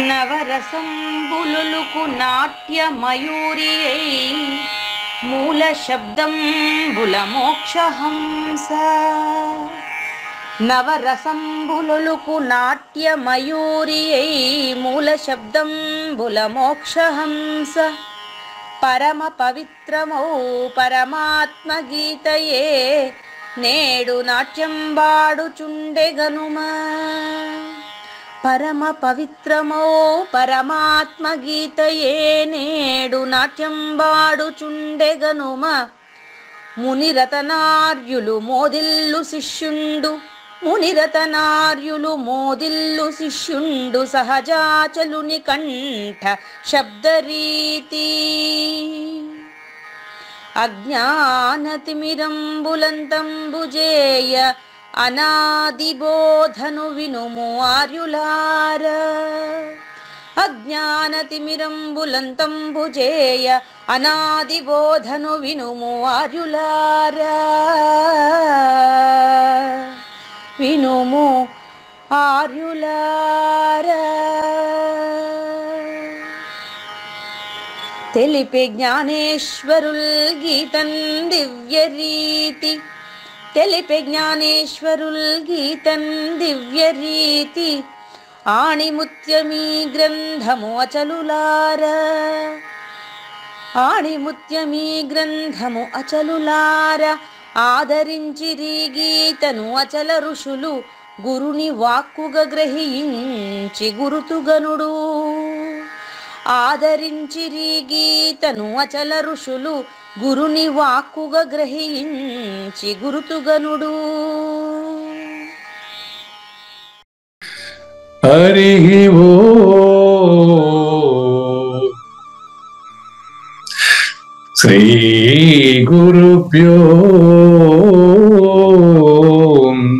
నవరసంబులుకు నాట్య మయూరియై మూల శబ్దంబుల మోక్షహంస. నవరసంబులుకు నాట్య మయూరియై మూల శబ్దంబుల మోక్షహంస. పరమ పవిత్రమౌ పరమాత్మ గీతయే నేడు నాట్యం బాడుచుండెగనుమా. పరమ పవిత్రమౌ పరమాత్మ గీతయే నేడు నాట్యం బాడుచుండెగనుమ. మునిరతనార్యులు మోదిల్లు శిష్యుండు, మునిరతనార్యులు మోదిల్లు శిష్యుండు సహజాచలుని కంఠ శబ్దరీతి. అజ్ఞానతిమిరంబులంతంబుజేయ అనాదిబోధను వినుము ఆర్యులార. అజ్ఞానతిమిరంబులంతంబుజేయ అనాదిబోధను వినుము ఆర్యులార. వినుము ఆర్యులార. తెలిపే జ్ఞానేశ్వరుల్ గీతన్ దివ్య రీతి. తెలిపే జ్ఞానేశ్వరుల్ గీతన్ దివ్య రీతి. ఆణిముత్యమీ గ్రంథము అచలులార. ఆణిముత్యమీ గ్రంథము అచలులార. ఆదరించిరి గీతను అచల ఋషులు గురుని వాక్కుగా గ్రహించి గురుతుగనుడు. ఆదరించిరి గీతను అచల ఋషులు గురుని వాక్కుగా గ్రహించి గురుతుగనుడు. హరి ఓం. శ్రీ గురుభ్యో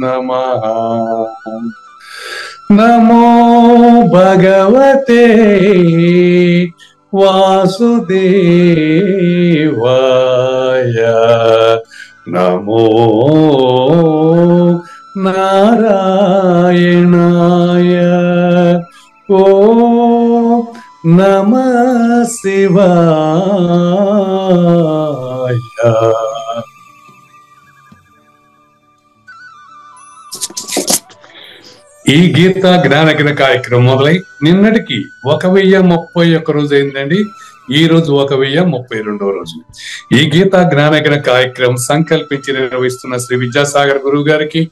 నమః. నమో భగవతే వాసుదేవాయ. నమో నారాయణాయ. ఓ నమః శివాయ. ఈ గీత జ్ఞానగిన కార్యక్రమం మొదలై నిన్నటికి 1031 రోజు అయిందండి. ఈ రోజు 1032వ రోజు. ఈ గీత జ్ఞానగిన కార్యక్రమం సంకల్పించి నిర్వహిస్తున్న శ్రీ విద్యాసాగర్ గురువు గారికి,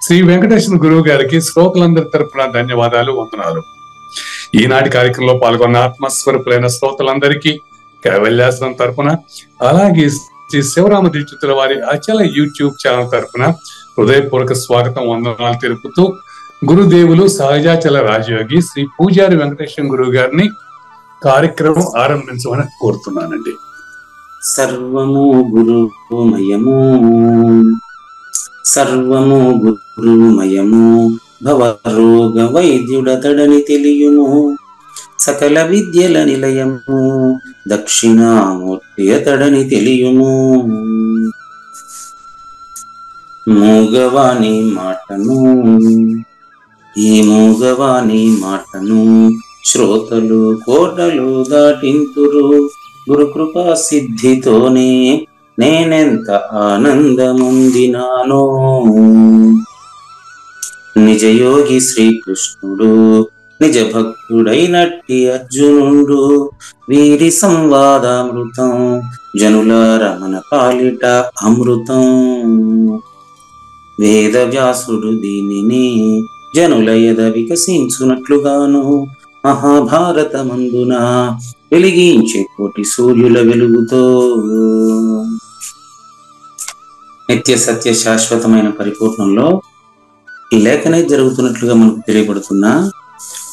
శ్రీ వెంకటేశ్వర గురువు గారికి శ్రోతలందరి తరపున ధన్యవాదాలు, వందనాలు. ఈనాటి కార్యక్రమంలో పాల్గొన్న ఆత్మస్వరూపులైన శ్రోతలందరికీ కైవల్యాశ్రమం తరపున, అలాగే శ్రీ శివరామ దీక్షితుల వారి అచల యూట్యూబ్ ఛానల్ తరపున హృదయపూర్వక స్వాగతం, వందనాలు తెలుపుతూ గురుదేవులు సహజాచల రాజయోగి శ్రీ పూజారి వెంకటేశ్వర గురువు గారిని కార్యక్రమం ఆరంభించమని కోరుతున్నానండి. సర్వము గురుమయము, సర్వము గురుమయము. భవరోగ వైద్యుడతడని తెలియుము. సకల విద్యల నిలయము దక్షిణామూర్తి అతడని తెలియుము. మూగవాణి మాటను, ఈ మూగవాణి మాటను శ్రోతలు కోటలు దాటింతురు. గురుకృపా సిద్ధితోనే నేనెంత ఆనందముందినానో. నిజయోగి శ్రీకృష్ణుడు నిజ భక్తుడైనట్టి అర్జునుడు. వీరి సంవాదామృతం జనుల రమణ పాలిట అమృతం. వేద వ్యాసుడు దీనిని జనుల ఎద వికసించునట్లుగాను మహాభారతమందున వెలిగించే కోటి సూర్యుల వెలుగుతో నిత్య సత్య శాశ్వతమైన పరిపూర్ణంలో ఈ లేఖనే జరుగుతున్నట్లుగా మనకు తెలియబడుతున్న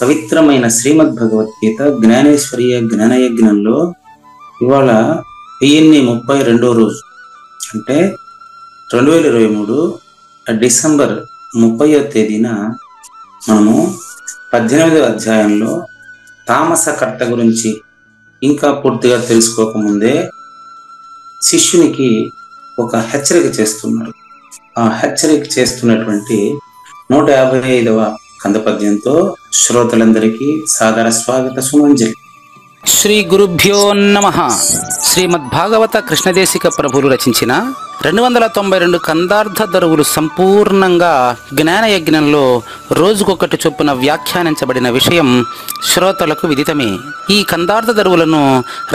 పవిత్రమైన శ్రీమద్ భగవద్గీత జ్ఞానేశ్వరీయ జ్ఞానయజ్ఞంలో ఇవాళ 1032వ రోజు, అంటే 2023 డిసెంబర్ 30వ తేదీన మనము 18వ అధ్యాయంలో తామస కర్త గురించి ఇంకా పూర్తిగా తెలుసుకోకముందే శిష్యునికి ఒక హెచ్చరిక చేస్తున్నారు. ఆ హెచ్చరిక చేస్తున్నటువంటి 155వ కందపద్యంతో శ్రోతలందరికీ సాదర స్వాగత సుమంజలి. శ్రీ గురుభ్యో నమః. శ్రీమద్భాగవత కృష్ణదేశిక ప్రభులు రచించిన 292 కందార్థ దరువులు సంపూర్ణంగా జ్ఞానయజ్ఞంలో రోజుకొకటి చొప్పున వ్యాఖ్యానించబడిన విషయం శ్రోతలకు విదితమే. ఈ కందార్థ దరువులను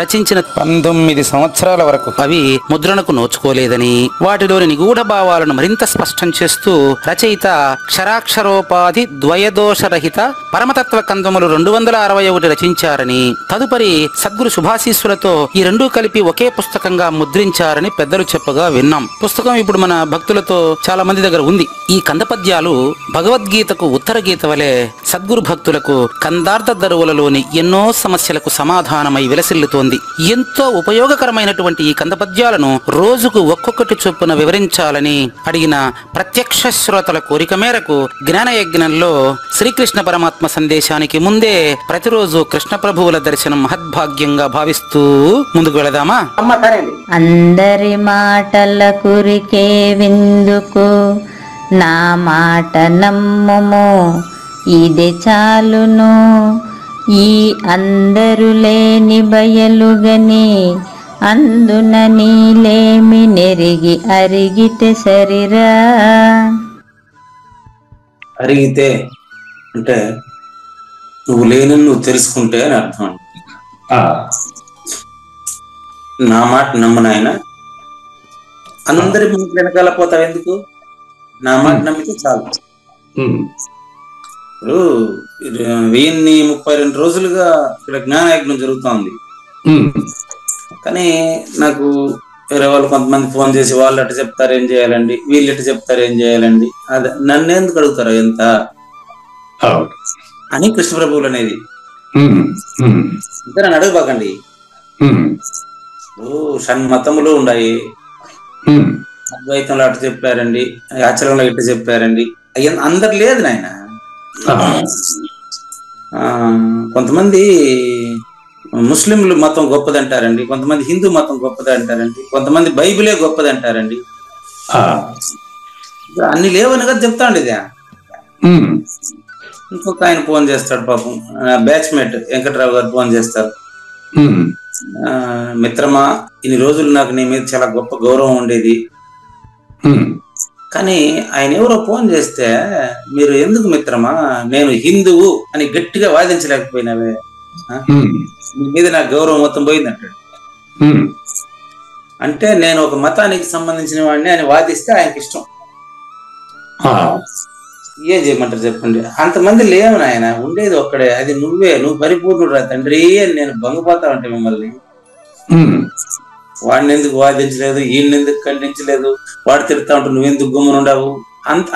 రచించిన 19 సంవత్సరాల వరకు అవి ముద్రణకు నోచుకోలేదని, వాటిలోని నిగూఢ భావాలను మరింత స్పష్టం చేస్తూ రచయిత క్షరాక్షరోపాధి ద్వయదోషరహిత పరమతత్వ కందములు 261 రచించారని, తదుపరి సద్గురు శుభాశీస్సులతో ఈ రెండూ కలిపి ఒకే పుస్తకంగా ముద్రించారని పెద్దలు చెప్పగా విన్నాం. పుస్తకం ఇప్పుడు మన భక్తులతో చాలా మంది దగ్గర ఉంది. ఈ కందపద్యాలు భగవద్గీతకు ఉత్తర గీత వలె సద్గురు భక్తులకు కందార్థ దరువులలోని ఎన్నో సమస్యలకు సమాధానమై విలసిల్లుతోంది. ఎంతో ఉపయోగకరమైనటువంటి ఈ కందపద్యాలను రోజుకు ఒక్కొక్కటి చొప్పున వివరించాలని అడిగిన ప్రత్యక్ష శ్రోతల కోరిక మేరకు జ్ఞానయజ్ఞంలో శ్రీకృష్ణ పరమాత్మ సందేశానికి ముందే ప్రతిరోజు కృష్ణ ప్రభువుల దర్శనం మహద్భాగ్యంగా భావిస్తూ ముందుకు వెళదామా? అందరి మాటల కురికే విందుకు నా మాట నమ్ముము, ఇది చాలును. ఈ అందరు లేని బయలుగని అందున నీలేమి నెరిగి అరిగితే సరిరా. అరిగితే అంటే నువ్వు లేనని నువ్వు తెలుసుకుంటే అని అర్థం. నా మాట నమ్మనాయన, అందరి మాట వెనకాల పోతావు ఎందుకు? నా మాట నమ్మితే చాలు. ఇప్పుడు 1032 రోజులుగా ఇక్కడ జ్ఞానయజ్ఞం జరుగుతా ఉంది. కానీ నాకు వేరే వాళ్ళు కొంతమంది ఫోన్ చేసి వాళ్ళు అటు చెప్తారు ఏం చేయాలండి, వీళ్ళు ఎటు చెప్తారు ఏం చేయాలండి, అదే నన్ను ఎందుకు అడుగుతారు ఎంత అని కృష్ణ ప్రభువులు అనేది. ఇంకా నన్ను అడగబాకండి. షణ్మతములు ఉన్నాయి, అద్వైతంలో అటు చెప్పారండి, ఆచరణలో ఇటు చెప్పారండి, అందరు లేదు నాయన. కొంతమంది ముస్లింలు మతం గొప్పది అంటారండి, కొంతమంది హిందూ మతం గొప్పది అంటారండి, కొంతమంది బైబిలే గొప్పది అంటారండి. అన్ని లేవని కదా చెప్తా అండి. ఇది ఇంకొక ఆయన ఫోన్ చేస్తాడు, పాపం బ్యాచ్మేట్ వెంకట్రావు గారు ఫోన్ చేస్తారు. మిత్రమా, ఇన్ని రోజులు నాకు నీ మీద చాలా గొప్ప గౌరవం ఉండేది, కానీ ఆయన ఎవరో ఫోన్ చేస్తే మీరు ఎందుకు మిత్రమా నేను హిందువు అని గట్టిగా వాదించలేకపోయినావే, నీ మీద నాకు గౌరవం మొత్తం పోయింది అంటాడు. అంటే నేను ఒక మతానికి సంబంధించిన వాడిని అని వాదిస్తే ఆయనకి ఇష్టం. ఏం చేయమంటారు చెప్పండి? అంతమంది లేవు నాయన, ఉండేది ఒక్కడే, అది నువ్వే, నువ్వు పరిపూర్ణుడు రా తండ్రి అని నేను భంగపోతా ఉంటే మిమ్మల్ని. వాడిని ఎందుకు వాదించలేదు, ఈయన ఎందుకు ఖండించలేదు, వాడు తిడతా ఉంటే నువ్వెందుకు గుమ్మను ఉండవు,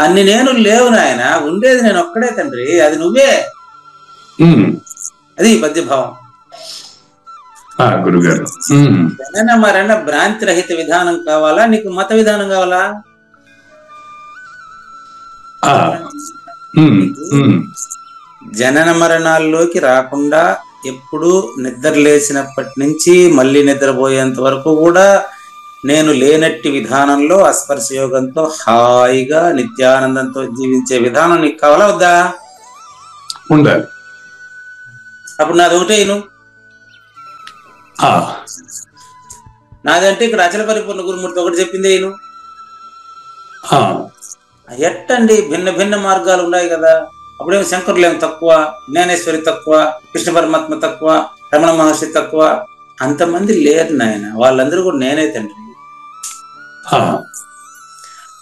అన్ని నేను లేవు నాయన, ఉండేది నేను ఒక్కడే తండ్రి, అది నువ్వే. అది పద్యభావం. మరన్న భ్రాంతి రహిత విధానం కావాలా, నీకు మత విధానం కావాలా? జనన మరణాల్లోకి రాకుండా ఎప్పుడు నిద్ర లేచినప్పటి నుంచి మళ్ళీ నిద్రపోయేంత వరకు కూడా నేను లేనట్టి విధానంలో అస్పర్శ యోగంతో హాయిగా నిత్యానందంతో జీవించే విధానం నీకు కావాలా వద్దా? ఉండాలి. అప్పుడు నాది ఒకటే ఇను. నాదంటే ఇక్కడ అచల పరిపూర్ణ గురుమూర్తి ఒకటి చెప్పిందే ఇను. ఎట్టండి భిన్న భిన్న మార్గాలు ఉన్నాయి కదా. అప్పుడేమో శంకరులు ఏమో తక్కువ, జ్ఞానేశ్వరి తక్కువ, కృష్ణ పరమాత్మ తక్కువ, రమణ మహర్షి తక్కువ, అంతమంది లేరు నాయన. వాళ్ళందరూ కూడా నేనే తండ్రి.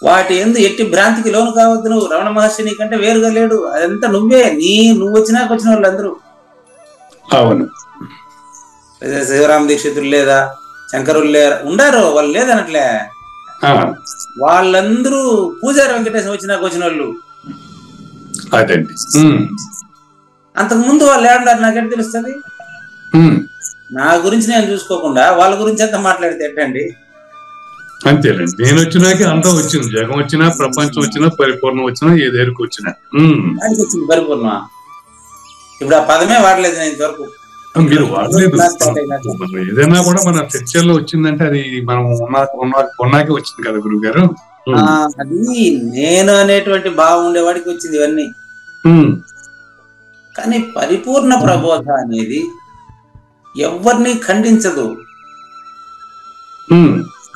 వాటి ఎందు ఎట్టి భ్రాంతికి లోను కావద్దు. నువ్వు రమణ మహర్షి నీకంటే వేరుగా లేడు, అదంతా నువ్వే. నువ్వు వచ్చినాక వచ్చిన వాళ్ళందరూ. శివరామ దీక్షితులు లేదా, శంకరులు లేరా, ఉండారు, వాళ్ళు లేదనట్లే. వాళ్ళందరూ పూజారి వెంకటేశ్వర వచ్చినాక వచ్చిన వాళ్ళు. అంతకు ముందు వాళ్ళు ఏడున్నారు నాకేంటి తెలుస్తుంది? నా గురించి నేను చూసుకోకుండా వాళ్ళ గురించి అంతా మాట్లాడితే ఎట్టండి? అంతేనండి. నేను వచ్చినాకే అంతా వచ్చింది. జగం వచ్చినా, ప్రపంచం వచ్చినా, పరిపూర్ణం వచ్చినా, ఏదేరికి వచ్చినా వచ్చింది పరిపూర్ణ. ఇప్పుడు ఆ పదమే వాడలేదు నేను ఇంతవరకు. మీరు వాడలేదు. ఏదైనా కూడా మన చర్చల్లో వచ్చిందంటే అది మనం ఉన్నాకే వచ్చింది కదా గురువు గారు. అది నేను అనేటువంటి భావం ఉండేవాడికి వచ్చింది ఇవన్నీ. కానీ పరిపూర్ణ ప్రబోధ అనేది ఎవరిని ఖండించదు,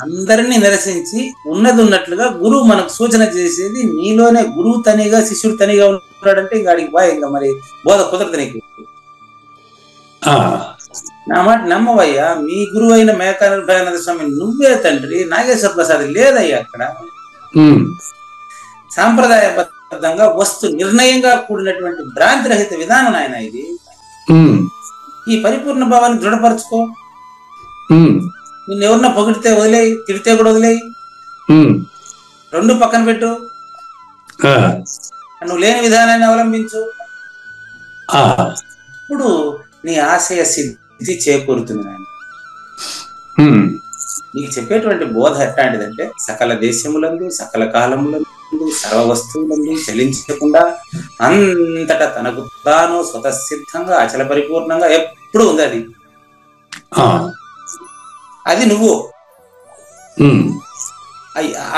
అందరినీ నిరసించి ఉన్నది ఉన్నట్లుగా గురువు మనకు సూచన చేసేది. నీలోనే గురువు తనిగా శిష్యుడు తనిగా ఉన్నాడంటే ఇంకా అడిగి బాయ్, ఇంకా మరి బోధ కుదరదు నీకు. నా మాట నమ్మవయ్యా, మీ గురువు అయిన మేకానంద స్వామి నువ్వే తండ్రి, నాగేశ్వర ప్రసాద్ లేదయ్యా అక్కడ. సాంప్రదాయబద్ధంగా వస్తు నిర్ణయంగా కూడినటువంటి భ్రాంతి రహిత విధానం ఆయన ఇది. ఈ పరిపూర్ణ భావాన్ని దృఢపరచుకో. నిన్ను ఎవరన్నా పొగిడితే వదిలేయి, తిడితే కూడా వదిలేయి, రెండు పక్కన పెట్టు. నువ్వు లేని విధానాన్ని అవలంబించు. ఇప్పుడు నీ ఆశయ సిద్ధి చేకూరుతుంది. నాయన నీకు చెప్పేటువంటి బోధ ఎట్లాంటిదంటే, సకల దేశములందు సకల కాలములందు సర్వ వస్తువులందు చలించకుండా అంతటా తనకు తాను స్వతసిద్ధంగా అచల పరిపూర్ణంగా ఎప్పుడు ఉంది. అది అది నువ్వు.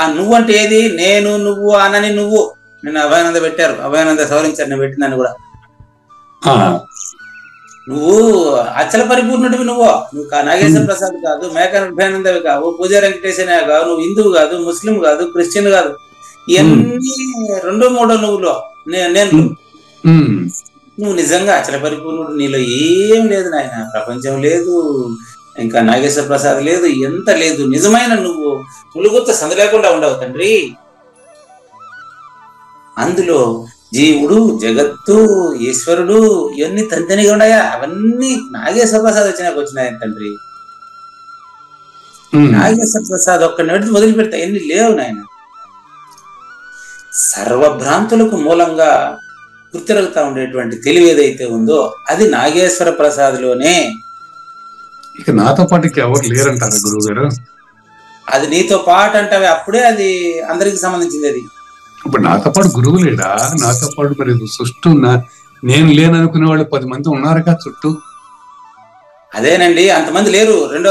ఆ నువ్వు అంటే ఏది? నేను, నువ్వు అనని నువ్వు. నిన్న అభయానంద పెట్టారు, అభయానంద సవరించారు, నేను పెట్టిందని కూడా. నువ్వు అచల పరిపూర్ణుడివి. నువ్వు నాగేశ్వర ప్రసాద్ కాదు, మేకన్ అభయానందవి కావు, పూజా వెంకటేశ్వర కావు, నువ్వు హిందువు కాదు, ముస్లిం కాదు, క్రిస్టియన్ కాదు. ఇవన్నీ రెండో మూడో నువ్వులో నేను. నువ్వు నిజంగా అచల పరిపూర్ణుడు. నీలో ఏం లేదు నాయన, ప్రపంచం లేదు, ఇంకా నాగేశ్వర ప్రసాద్ లేదు, ఎంత లేదు. నిజమైన నువ్వు ములుగుత్త సందు లేకుండా ఉండవు తండ్రి. అందులో జీవుడు, జగత్తు, ఈశ్వరుడు ఇవన్నీ తంతనిగా ఉన్నాయా? అవన్నీ నాగేశ్వర ప్రసాద్ వచ్చినాయి తండ్రి. నాగేశ్వర ప్రసాద్ ఒక్కడిని వదిలిపెడతా ఎన్ని లేవు నాయన. సర్వభ్రాంతులకు మూలంగా గుర్తిరుగుతా ఉండేటువంటి తెలివి ఏదైతే ఉందో అది నాగేశ్వర ప్రసాద్ లోనే. ఇక నాతో పాటు ఎవరు లేరంటారు గురువు గారు? అది నీతో పాటు అంటావే, అప్పుడే అది అందరికి సంబంధించింది. అది ఇప్పుడు నాతో పాటు గురువు లేడా? నాతో పాటు మరి చుట్టూ నేను లేననుకునే వాళ్ళు 10 మంది ఉన్నారుగా చుట్టూ. అదేనండి, అంతమంది లేరు. రెండో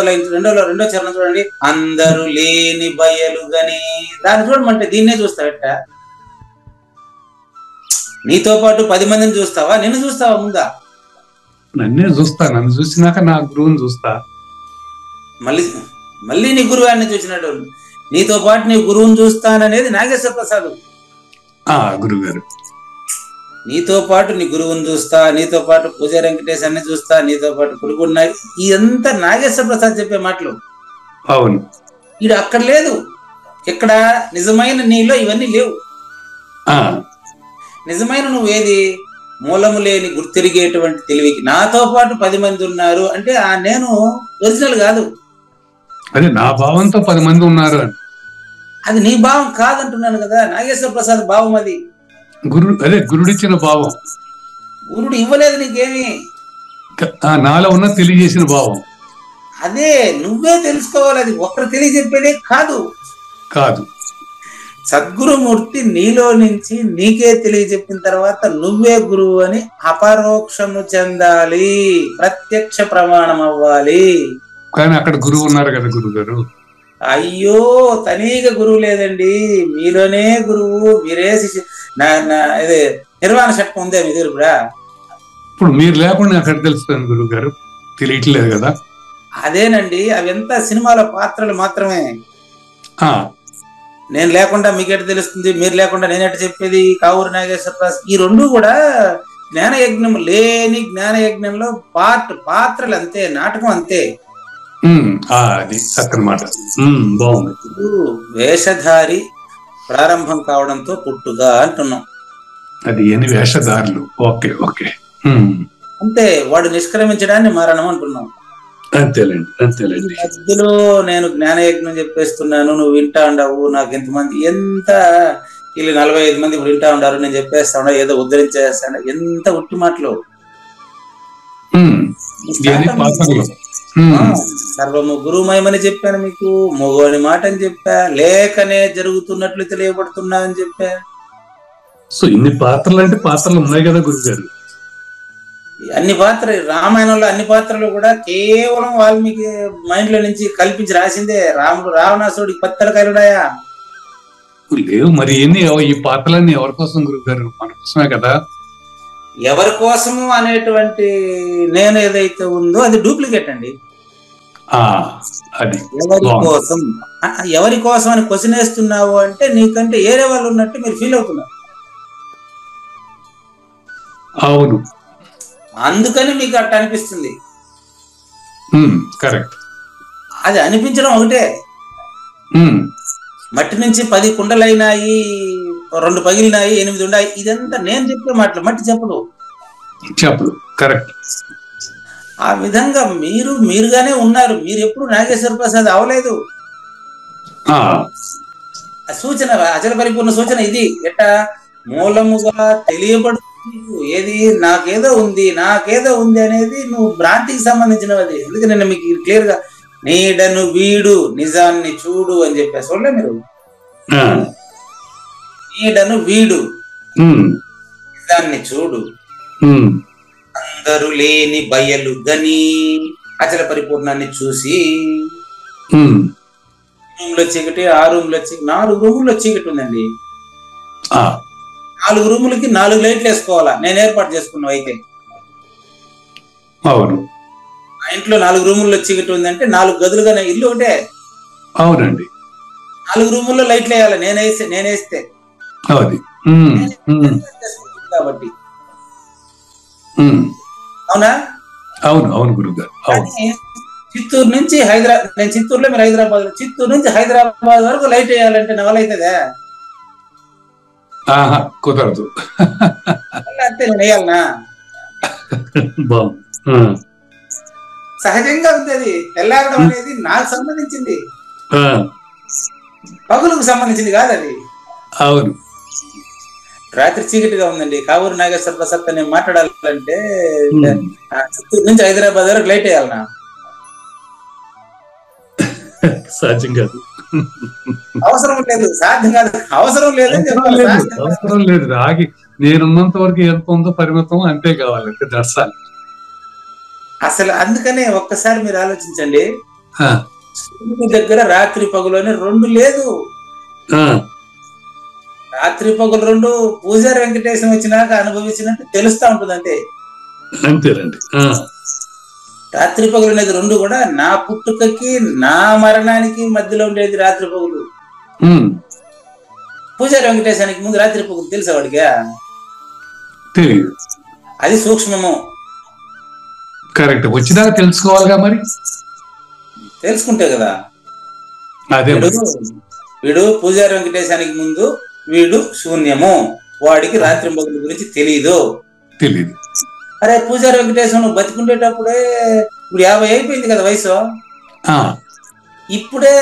చరణం చూడండి. అందరూ లేని బయలు గని, దాన్ని చూడమంటే దీన్నే చూస్తావట. నీతో పాటు 10 మందిని చూస్తావా? నిన్ను చూస్తావా? ముందా నన్నే చూస్తా. నన్ను చూసినాక నా గురువుని చూస్తా. మళ్ళీ నీ గురువాన్ని చూసినట్టు నీతో పాటు నీ గురువుని చూస్తాననేది నాగేశ్వర ప్రసాద్. గురువు గారు, నీతో పాటు నీ గురువుని చూస్తా, నీతో పాటు పూజా వెంకటేశ్వరని చూస్తా, నీతో పాటు కొడుకున్నాయి, ఇదంతా నాగేశ్వర ప్రసాద్ చెప్పే మాటలు. అవును, ఇది అక్కడ లేదు. ఇక్కడ నిజమైన నీలో ఇవన్నీ లేవు. నిజమైన నువ్వేది? మూలము లేని గుర్తిరిగేటువంటి తెలివికి నాతో పాటు 10 మంది ఉన్నారు అంటే ఆ నేను ఒరిజినల్ కాదు. అదే నా భావంతో 10 మంది ఉన్నారు అని. అది నీ భావం కాదంటున్నాను కదా. నాగేశ్వర ప్రసాద్ భావం అది. గురుడిచ్చిన భావం. గురుడు ఇవ్వలేదు నీకేమి, నాలో ఉన్న తెలియజేసిన భావం. అదే నువ్వే తెలుసుకోవాలి. అది ఒక్కరు తెలియజెప్పేదే కాదు. సద్గురుమూర్తి నీలో నుంచి నీకే తెలియజెప్పిన తర్వాత నువ్వే గురువు అని అపరోక్షము చెందాలి, ప్రత్యక్ష ప్రమాణం అవ్వాలి. కానీ అక్కడ గురువు ఉన్నారు కదా గురువు గారు. అయ్యో, తనీగా గురువు లేదండి, మీలోనే గురువు, మీరే శిష్యు. ఇదే నిర్వాణ శక్తి ఉందే మీ దగ్గర కూడా. ఇప్పుడు మీరు లేకుండా అక్కడ తెలుస్తుంది గురువు గారు, తెలియట్లేదు కదా. అదేనండి, అవి ఎంత సినిమాలో పాత్రలు మాత్రమే. నేను లేకుండా మీకెట తెలుస్తుంది, మీరు లేకుండా నేనెట చెప్పేది. కావూరు నాగేశ్వర ప్రసాద్ ఈ రెండు కూడా జ్ఞానయజ్ఞం లేని జ్ఞానయజ్ఞంలో పాత్రలు అంతే, నాటకం అంతే. అది చక్కనమాట. బాగుంది. వేషధారి ప్రారంభం కావడంతో పుట్టుగా అంటున్నాం. అది ఎన్ని వేషధారులు. ఓకే ఓకే, అంతే. వాడు నిష్క్రమించడాన్ని మరణం అంటున్నాం. అంతేలేండి. మధ్యలో నేను జ్ఞానయజ్ఞం చెప్పేస్తున్నాను, నువ్వు వింటా ఉండవు. నాకు ఎంతమంది వీళ్ళు 45 మంది ఇప్పుడు వింటా ఉండారు, నేను చెప్పేస్తా ఉండ, ఏదో ఉద్ధరించేస్తాను. ఎంత ఉట్టి మాటలు. సర్వము గురుమయమని చెప్పాను మీకు, మొగోని మాట అని చెప్పా, లేకనే జరుగుతున్నట్లు తెలియబడుతున్నా అని చెప్పా. సో ఇన్ని పాత్రలు అంటే పాత్రలు ఉన్నాయి కదా గురుగారు. అన్ని పాత్రలు రామాయణంలో అన్ని పాత్రలు కూడా కేవలం వాల్మీకి మైండ్ లో నుంచి కల్పించి రాసిందే. రాముడు రావణాసురుడికి 10 తలకాయలున్నాయా? లేవు. మరి ఈ పాత్రలన్నీ ఎవరి కోసం గురుగారు? మన కోసమే కదా. ఎవరి కోసము అనేటువంటి నేను ఏదైతే ఉందో అది డూప్లికేట్ అండి. అది ఎవరి కోసం అని క్వశ్చన్ వేస్తున్నావు అంటే నీకంటే ఏరే వాళ్ళు ఉన్నట్టు మీరు ఫీల్ అవుతున్నారు. అవును, అందుకని మీకు అట్లా అనిపిస్తుంది. కరెక్ట్. అది అనిపించడం ఒకటే. మట్టి నుంచి 10 కుండలైనాయి, 2 పగిలినాయి, 8 ఉన్నాయి, ఇదంతా నేను చెప్పే మాటలు, మట్టి చెప్పదు. కరెక్ట్. ఆ విధంగా మీరుగానే ఉన్నారు. మీరు ఎప్పుడు నాగేశ్వర ప్రసాద్ అవలేదు. సూచన, అచల పరిపూర్ణ సూచన ఇది. ఎట్టా మూలముగా తెలియబడుతుంది. ఏది నాకేదో ఉంది అనేది నువ్వు భ్రాంతికి సంబంధించినది. అందుకే నేను మీకు క్లియర్ గా నీడను వీడు నిజాన్ని చూడు అని చెప్పేసి చూడలే మీరు. నీడను వీడు నిజాన్ని చూడు, అందరూ లేని బయలు గని అచల పరిపూర్ణాన్ని చూసి. రూమ్ లో చీకటి, ఆ రూమ్ లో చీకటి, 4 రూముల్లో చీకటి ఉందండి. 4 రూములకి 4 లైట్లు వేసుకోవాలా, నేను ఏర్పాటు చేసుకున్నావు. అయితే అవును, మా ఇంట్లో 4 రూముల్లో చీకటి ఉందంటే 4 గదులుగానే ఇల్లు ఒకటే. అవునండి, 4 రూముల్లో లైట్లు వేయాలి నేనేస్తే కాబట్టి. అవునా? అవును గురుగారు. చిత్తూరు నుంచి హైదరాబాద్, నేను చిత్తూరులో, మీరు హైదరాబాద్, చిత్తూరు నుంచి హైదరాబాద్ వరకు లైట్ వేయాలంటే నా వల్ల అవుతుందా? కుదరదు. అంతే, నేను వేయాలనా? సహజంగా ఉంది. అది తెల్లారడం అనేది నాకు సంబంధించింది, పగులకు సంబంధించింది కాదు అది. అవును, రాత్రి చీకటిగా ఉందండి. కావూరు నాగేశ్వర ప్రసాద్ నేను మాట్లాడాలంటే చిత్తూరు నుంచి హైదరాబాద్ వరకు లైట్ వేయాలనా? సాధ్యం కాదు, అవసరం లేదు, సాధ్యం కాదు, అవసరం లేదు. రాగి నేనున్నంత వరకు ఎంత ఉందో పరిమితం అంతే కావాలంటే దర్శాలి అసలు. అందుకనే ఒక్కసారి మీరు ఆలోచించండి, దగ్గర రాత్రి పగులని 2 లేదు. రాత్రి పగులు 2 పూజారి వెంకటేశం వచ్చినాక అనుభవించినట్టు తెలుస్తా ఉంటుంది. అంతేనండి. రాత్రి పగులు అనేది 2 కూడా నా పుట్టుకకి నా మరణానికి మధ్యలో ఉండేది రాత్రి పగులు. పూజారి వెంకటేశానికి ముందు రాత్రి పగులు తెలుసా వాడిగా? తెలియదు. అది సూక్ష్మము. కరెక్ట్. వచ్చినాక తెలుసుకోవాలిగా, మరి తెలుసుకుంటే కదా. అదే వీడు పూజారి వెంకటేశానికి ముందు వీడు శూన్యము, వాడికి రాత్రి పగుల గురించి తెలియదు. అరే పూజారి వెంకటేశం నువ్వు బతికుండేటప్పుడే, ఇప్పుడు 50 అయిపోయింది కదా వయసు, ఇప్పుడే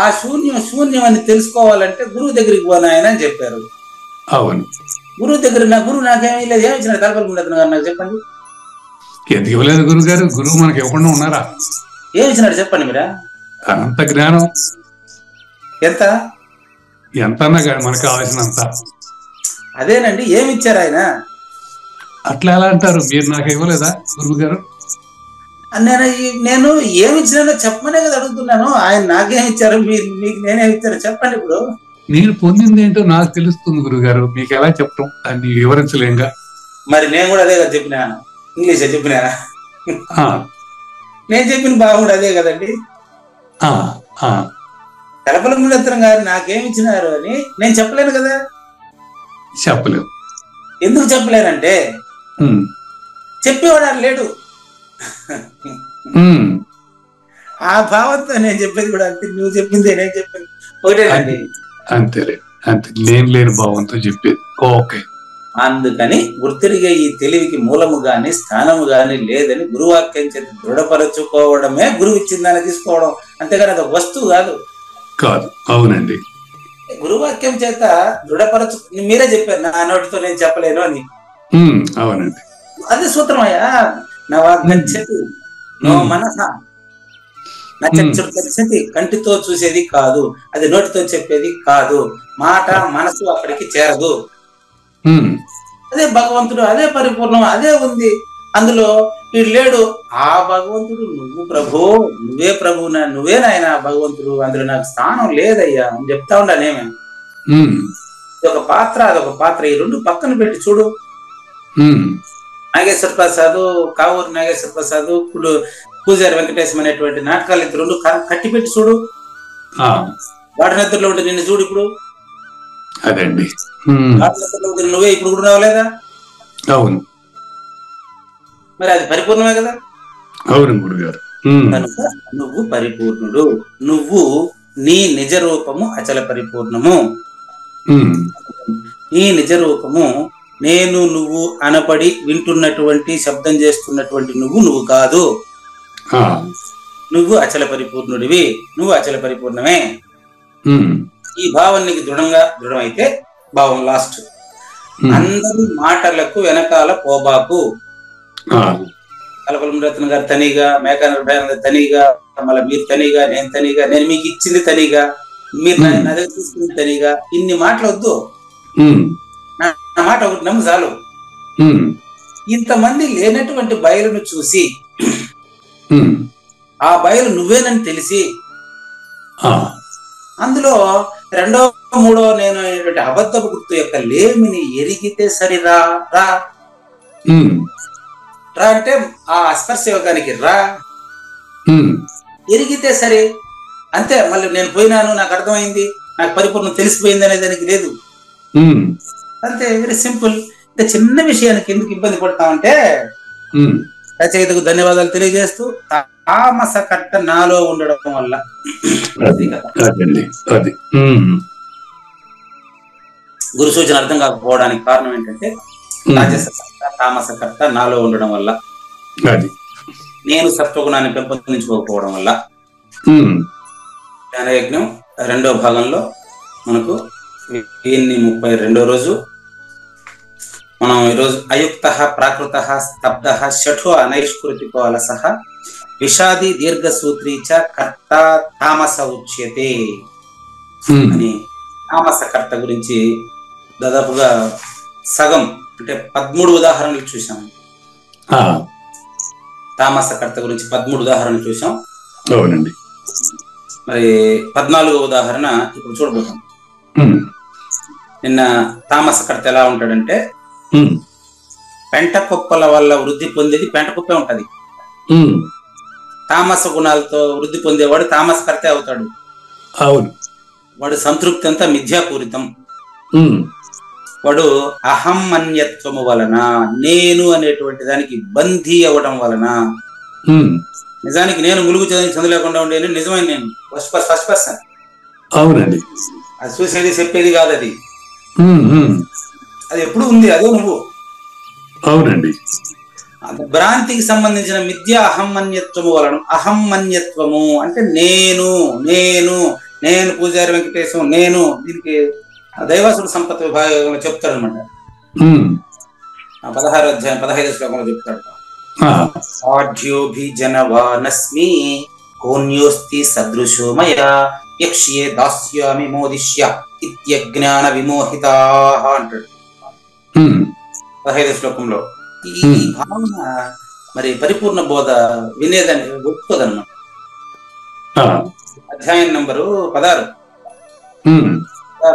ఆ శూన్యం అని తెలుసుకోవాలంటే గురువు దగ్గరికి పోనాయన అని చెప్పారు. అవును, గురువు దగ్గర గురువు నాకేమీ లేదు, ఏమి ఇచ్చిన తలపల్లి గారు నాకు చెప్పండి. ఎందుకు ఇవ్వలేదు గురువు గారు? గురువు మనకి ఇవ్వకుండా ఉన్నారా? ఏమి ఇచ్చినాడు చెప్పండి మీరా? అనంత జ్ఞానం. ఎంతన్నా కానీ మనకు కావాల్సినంత. అదేనండి, ఏమి ఇచ్చారు ఆయన? అట్లా ఎలా అంటారు? మీరు నాకు ఇవ్వలేదా గురువు గారు? నేను ఏమి ఇచ్చినానో చెప్పమనే కదా అడుగుతున్నాను. ఆయన నాకేమి ఇచ్చారు, మీకు నేనేమి ఇచ్చారు చెప్పండి. ఇప్పుడు నేను పొందింది ఏంటో నాకు తెలుస్తుంది గురువు గారు, మీకు ఎలా చెప్పడం, దాన్ని వివరించలేంగా. మరి నేను కూడా అదే కదా చెప్పినా, ఇంగ్లీష్ చెప్పినా. నేను చెప్పిన బాగుండు అదే కదండి. తెలపల మునిరత్నం గారు నాకేమి ఇచ్చినారు అని నేను చెప్పలేను కదా. చెప్పలేవు. ఎందుకు చెప్పలేనంటే చెప్పేవాడు లేడు. ఆ భావంతో నేను చెప్పేది కూడా అంతే, నువ్వు చెప్పింది నేను చెప్పింది ఒకటేనండి. అంతేలే, అంతే, నేను లేని భావంతో చెప్పేది. ఓకే. అందుకని గుర్తిరిగే ఈ తెలివికి మూలము గాని స్థానము గాని లేదని గురువాక్యం చేత దృఢపరచుకోవడమే గురువు ఇచ్చిందని తీసుకోవడం, అంతేగాని అది వస్తువు కాదు. అవునండి, గురువాక్యం చేత దృఢపరచు. మీరే చెప్పారు, నా నోటితో నేను చెప్పలేను అని. అవునండి, అదే సూత్రమయ్యా. నవాగచ్చతి నో మనస నచ్చతి, కంటితో చూసేది కాదు, అది నోటితో చెప్పేది కాదు, మాట మనసు అక్కడికి చేరదు. అదే భగవంతుడు, అదే పరిపూర్ణం, అదే ఉంది అందులో. వీడు లేడు. ఆ భగవంతుడు నువ్వు ప్రభు, నువ్వే ప్రభు, నువ్వే నాయన భగవంతుడు, అందులో నాకు స్థానం లేదయ్యా అని చెప్తా ఉండానేమే. ఇది ఒక పాత్ర, అదొక పాత్ర, ఈ 2 పక్కన పెట్టి చూడు. నాగేశ్వర ప్రసాద్, కావూరు నాగేశ్వర ప్రసాద్, ఇప్పుడు పూజారి వెంకటేశం అనేటువంటి నాటకాలు ఇద్దరు కట్టి పెట్టి చూడు, వాటి నిద్రలో ఉంటే నిన్ను చూడు. ఇప్పుడు అదండి వాటి నిద్రలో ఉంటే నువ్వే ఇప్పుడు కూడా రావలేదా? అవును, మరి అది పరిపూర్ణమే కదా. అవును గురుగారు. కనుక నువ్వు పరిపూర్ణుడు, నువ్వు నీ నిజ రూపము అచల పరిపూర్ణము. నీ నిజ రూపము నేను నువ్వు అనపడి వింటున్నటువంటి శబ్దం చేస్తున్నటువంటి నువ్వు కాదు. నువ్వు అచల పరిపూర్ణుడివి, నువ్వు అచల పరిపూర్ణమే. ఈ భావం నీకు దృఢమైతే భావం లాస్ట్. అందరి మాటలకు వెనకాల పోబాకు. కలపలరత్న గారు తనిగా, మేకానర్ భయానంద తనిగా, మళ్ళీ మీరు తనిగా, నేను తనిగా, నేను మీకు ఇచ్చింది తనిగా, మీరు నా దగ్గర తీసుకుంది తనిగా, ఇన్ని మాటలు వద్దు. నా మాట ఒకటి నమ్ము చాలు. ఇంతమంది లేనటువంటి బయలును చూసి ఆ బయలు నువ్వేనని తెలిసి అందులో రెండో మూడో నేను అనేటువంటి అబద్ధపు గుర్తు యొక్క లేమిని ఎరిగితే సరిరా. రా రా అంటే ఆ స్పర్శ యోగానికి రా, ఎరిగితే సరే అంతే. మళ్ళీ నేను పోయినాను, నాకు అర్థమైంది, నాకు పరిపూర్ణం తెలిసిపోయింది అనే దానికి లేదు. అంతే, వెరీ సింపుల్. ఇంకా చిన్న విషయానికి ఎందుకు ఇబ్బంది పడతామంటే రచయితకు ధన్యవాదాలు తెలియజేస్తూ తామస కట్ట నాలో ఉండడం వల్ల గురు సూచన అర్థం కాకపోవడానికి కారణం ఏంటంటే రాజస తామస కట్ట నాలో ఉండడం వల్ల, నేను సత్వగుణాన్ని పెంపొందించుకోకపోవడం వల్ల. జ్ఞానయజ్ఞం రెండో భాగంలో మనకు 32వ రోజు మనం ఈరోజు అయుక్త ప్రాకృత స్తబ్ద షఠో అనైష్కృతికో అలసః విషాది దీర్ఘసూత్రీ చ కర్త తామస ఉచ్యతే అని తామస కర్త గురించి దాదాపుగా సగం అంటే 13 ఉదాహరణలు చూసాం. తామస కర్త గురించి 13 ఉదాహరణలు చూసాం. అవునండి. మరి 14వ ఉదాహరణ ఇప్పుడు చూడబోతాం. నిన్న తామస కర్త ఎలా ఉంటాడంటే పెంట కుప్పల వల్ల వృద్ధి పొందేది పెంట కుప్పే ఉంటది. తామస గుణాలతో వృద్ధి పొందేవాడు తామస కర్తే అవుతాడు. అవును. వాడు సంతృప్తి అంతా మిథ్యాపూరితం. వాడు అహమ్మన్యత్వము వలన, నేను అనేటువంటి దానికి బందీ అవ్వడం వలన, నిజానికి నేను ములుగు చదువు లేకుండా ఉండేది నిజమైన నేను ఫస్ట్ పర్సన్. అవునండి. అది చూసేది చెప్పేది కాదు, అది ఎప్పుడు ఉంది, అదే నువ్వు. అవునండి. భ్రాంతికి సంబంధించిన మిథ్య అహమ్మన్యత్వము వలన, అహమ్మన్యత్వము అంటే నేను నేను నేను పూజారి వెంకటేశం నేను, దీనికి దైవాసుర సంపత్తి విభాగంలో చెప్తాడు అనమాట. 16వ అధ్యాయం 15వ శ్లోకంలో చెప్తాడు. ఆఢ్యోభిజనవానస్మి కోన్యోస్తి సదృశో మయా యక్ష్యే దాస్యామి మోదిష్య ఇత్యజ్ఞాన విమోహితాః అంటాడు 15వ శ్లోకంలో. ఈ భావన మరి పరిపూర్ణ బోధ వినేదని ఒప్పుకోదన్నమాట. అధ్యాయం నంబరు 16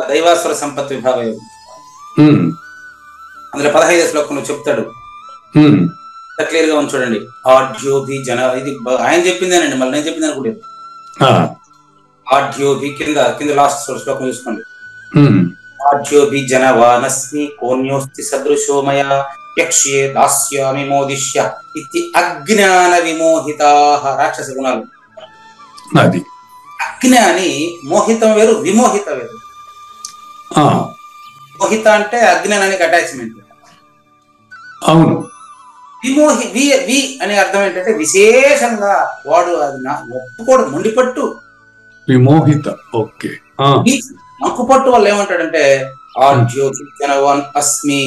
దైవాసుర సంపత్తి విభాగం. అందులో 15వ శ్లోకంలో చెప్తాడు, క్లియర్ గా ఉంది చూడండి. ఆఢ్యోభి జన, ఇది ఆయన చెప్పిందేనండి, మళ్ళీ నేను చెప్పింది అనుకోలేదు. ఆఢ్యోభి కింద లాస్ట్ శ్లోకం చూసుకోండి. ఆఢ్యోభి జనవానస్మి కోన్యోస్తి సదృశో మయా యక్ష్యే దాస్యామి మోదిష్య ఇతి అజ్ఞాన విమోహితాః. రాక్షస గుణాలు. అది అజ్ఞాని. మోహితం వేరు, విమోహిత వేరు. మోహిత అంటే అజ్ఞానానికి అటాచ్మెంట్. అవును. వి అనే అర్థం ఏంటంటే విశేషంగా వాడు అది ఒప్పుకోడు, మొండిపట్టు. విమోహిత. ఓకే. మక్కుపట్టు వల్ల ఏమంటాడంటే ఆఢ్యోభిజనవాన్ అస్మి,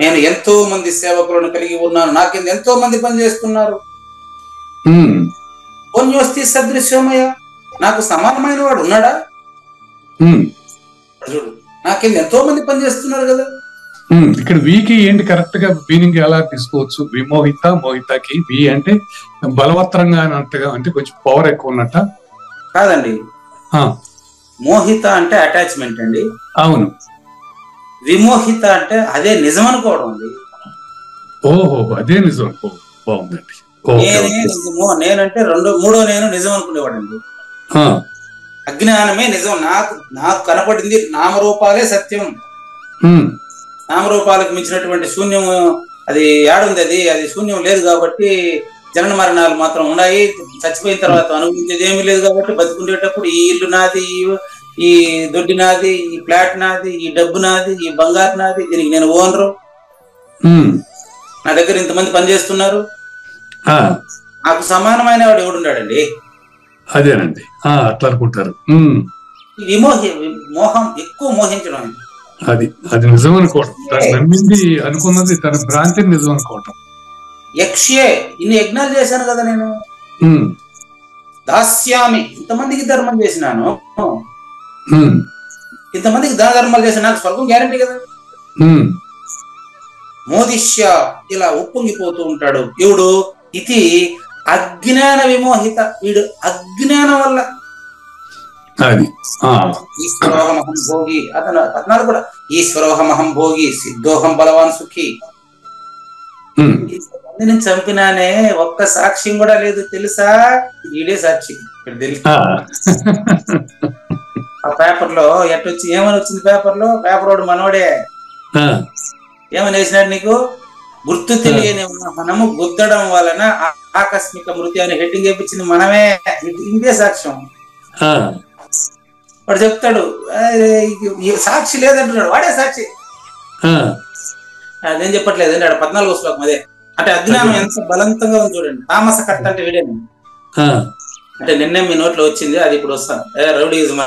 నేను ఎంతో మంది సేవకులను కలిగి ఉన్నాను, నాకింద ఎంతో మంది పనిచేస్తున్నారు. కోన్యోస్తి సదృశ్యమయ, నాకు సమానమైన వాడు ఉన్నాడా? చూడు, నాకింద ఎంతో మంది పనిచేస్తున్నారు కదా. ఇక్కడ వీకి ఏంటి కరెక్ట్ గా మీనింగ్ ఎలా తీసుకోవచ్చు? విమోహిత, మోహితకి వి అంటే బలవత్తరంగా అన్నట్టుగా, అంటే కొంచెం పవర్ ఎక్కువ ఉన్నట్ట కాదండి. మోహిత అంటే అటాచ్మెంట్ అండి. అవును. విమోహిత అంటే అదే నిజం అనుకోవడం అండి. ఓహో, అదే నిజం. బాగుందండి. ఓకే, నేనే ఓకే. నిజము, నేనంటే మూడో నేను నిజం అనుకునేవాడండి. ఆ, అజ్ఞానమే నిజం, నాకు కనపడింది నామరూపాలే సత్యం. ఉమ్, నామరూపాలకు మించినటువంటి శూన్యం అది ఏడుంది, అది శూన్యం లేదు కాబట్టి జనన మరణాలు మాత్రం ఉన్నాయి. చచ్చిపోయిన తర్వాత అనుభవించేది ఏమీ లేదు కాబట్టి బతుకుండేటప్పుడు ఈ ఇల్లు నాది, ఈ దొడ్డి నాది, ఈ ఫ్లాట్ నాది, ఈ డబ్బు నాది, ఈ బంగారు నాది, దీనికి నేను ఓనరు, ఉమ్, నా దగ్గర ఇంతమంది పనిచేస్తున్నారు, ఆ, నాకు సమానమైన వాడు ఎవడున్నాడండి? అదేనండి. అట్లా అనుకుంటారు. ఈ మోహం ఎక్కువ మోహించడం. అది నిజం అనుకోవటం, తను నమ్మింది అనుకున్నది తన భ్రాంతిని నిజం అనుకోవటం. యక్ష్యే, ఇన్ని యజ్ఞాలు చేశాను కదా నేను, ఉమ్, దాస్యామి, ఇంతమందికి ధర్మం చేసినాను, ఉమ్, ఇంతమందికి దాన ధర్మాలు చేసిన, నాకు స్వర్గం గ్యారంటీ కదా. ఉమ్, మోదిష్య, ఇలా ఉప్పొంగిపోతూ ఉంటాడు ఎవడు? ఇది అజ్ఞాన విమోహిత, వీడు అజ్ఞానం వల్ల. అది ఈశ్వరోహమహం భోగి, అతను 14 కూడా ఈశ్వరోహమహం భోగి సిద్ధోహం బలవాన్ సుఖి. ఉమ్, ఇంతమందిని చంపినానే, ఒక్క సాక్ష్యం కూడా లేదు తెలుసా? వీడే సాక్షి. ఇక్కడ తెలుసు ఆ పేపర్ లో ఎట్టొచ్చి ఏమని వచ్చింది? పేపర్ వాడు మనోడే. ఏమని వేసినాడు నీకు? గుర్తు తెలియని వాహనము గుద్దడం వలన ఆకస్మిక మృతి అని హెడ్డింగ్ వేయించింది మనమే. ఇదే సాక్ష్యం. వాడు చెప్తాడు సాక్షి లేదంటున్నాడు, వాడే సాక్షి. అదేం చెప్పట్లేదు అండి, 14వ శ్లోకం అదే. అంటే అజ్ఞానం ఎంత బలవంతంగా ఉంది చూడండి. తామస కట్ట అంటే వీడేను. అంటే నిన్నే మీ నోట్లో వచ్చింది, అది ఇప్పుడు వస్తాను. రౌడీజం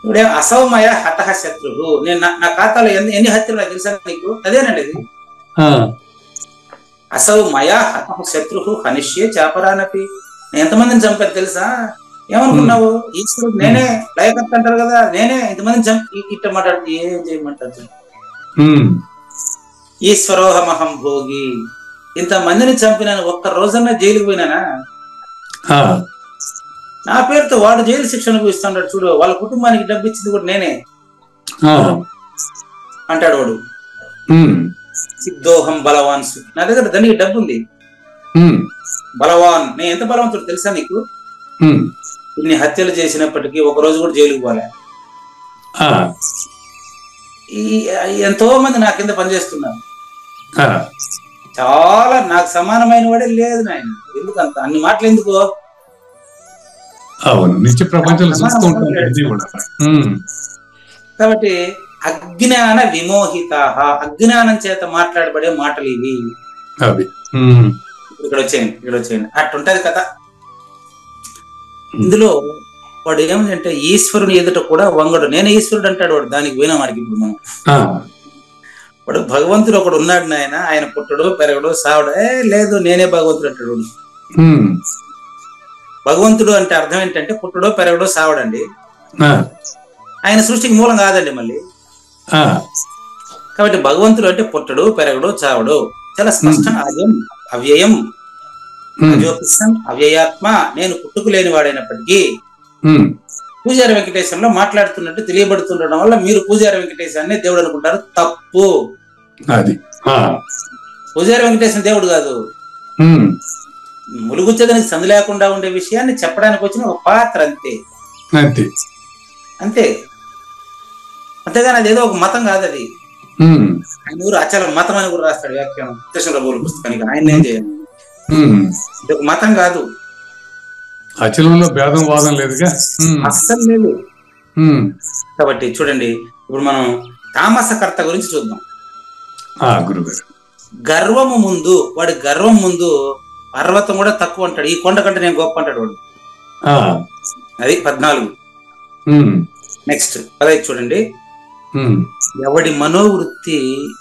ఇప్పుడే అసౌమయ హతహ శత్రువు. నేను నా ఖాతాలో ఎన్ని హత్యలు నాకు తెలుసా నీకు? అదేనండి ఇది. అసౌమయ హతహ శత్రువు హనిష్యే చాపరానపి. నేను ఎంతమందిని చంపాను తెలుసా? ఏమనుకున్నావు? ఈశ్వరుడు నేనే, లయకర్త అంటారు కదా, నేనే ఇంతమందిని చంపి ఇట్ట మాట్లాడుతూ ఏం చేయమంటారు? ఈశ్వరోహమహం భోగి, ఇంతమందిని చంపినాను, ఒక్క రోజన్నా జైలుకి పోయినానా? నా పేరుతో వాడు జైలు శిక్ష అనుభవిస్తున్నాడు చూడు, వాళ్ళ కుటుంబానికి డబ్బు ఇచ్చింది కూడా నేనే అంటాడు వాడు. సిద్ధోహం బలవాన్ సుఖి, నా దగ్గర దానికి డబ్బు ఉంది. బలవాన్, నేను ఎంత బలవంతుడు తెలుసా నీకు? ఇన్ని హత్యలు చేసినప్పటికీ ఒక రోజు కూడా జైలుకు పోలే. ఎంతో మంది నా కింద పనిచేస్తున్నారు, చాలా నాకు సమానమైన వాడే లేదు నాయన. ఎందుకంత అన్ని మాటలు ఎందుకు? నిత్య ప్రపంచంలో చూస్తూ ఉంటాం. కాబట్టి అజ్ఞాన విమోహిత, అజ్ఞానం చేత మాట్లాడబడే మాటలు ఇవి. ఇక్కడ వచ్చేయండి అట్టుంటది కదా. ఇందులో వాడు ఏమంటే ఈశ్వరుని ఎదుట కూడా వంగడు. నేనే ఈశ్వరుడు అంటాడు వాడు. దానికి పోయినా వాడికి ఇప్పుడు మనం వాడు భగవంతుడు ఒకడు ఉన్నాడు నాయన, ఆయన పుట్టడు పెరగడు సావడు. లేదు నేనే భగవంతుడు అంటాడు వాడు. భగవంతుడు అంటే అర్థం ఏంటంటే పుట్టడో పెరగడో సావడండి. ఆయన సృష్టికి మూలం కాదండి మళ్ళీ. కాబట్టి భగవంతుడు అంటే పుట్టడు పెరగడు చావడు, చాలా స్పష్టంగా. అజం అవ్యయం అజోపిసం అవ్యయాత్మ, నేను పుట్టుకు లేని వాడైనప్పటికీ పూజారి వెంకటేశ్వరంలో మాట్లాడుతున్నట్టు తెలియబడుతుండడం వల్ల మీరు పూజారి వెంకటేశాన్ని దేవుడు అనుకుంటారు. తప్పు. పూజారి వెంకటేశ్వర దేవుడు కాదు, ములుగుచ్చడానికి సందు లేకుండా ఉండే విషయాన్ని చెప్పడానికి వచ్చిన ఒక పాత్ర, అంతే అంతే. అంతేగాని అదేదో ఒక మతం కాదు అది. ఆయన ఊరు అచల మతం అని కూడా రాస్తాడు వ్యాఖ్యానం కృష్ణరాబోలు పుస్తకానికి. ఆయన ఏం చేయాలి, ఇది ఒక మతం కాదు. అచలంలో భేదం వాదం లేదుగా, అస్సలు లేదు. కాబట్టి చూడండి, ఇప్పుడు మనం తామసకర్త గురించి చూద్దాం. గురుగారు, గర్వము ముందు, వాడి గర్వం ముందు పర్వతం కూడా తక్కువ అంటాడు. ఈ కొండ కంటే నేను గొప్ప అంటాడు వాడు. అది 14. నెక్స్ట్ 15 చూడండి. ఎవడి మనోవృత్తి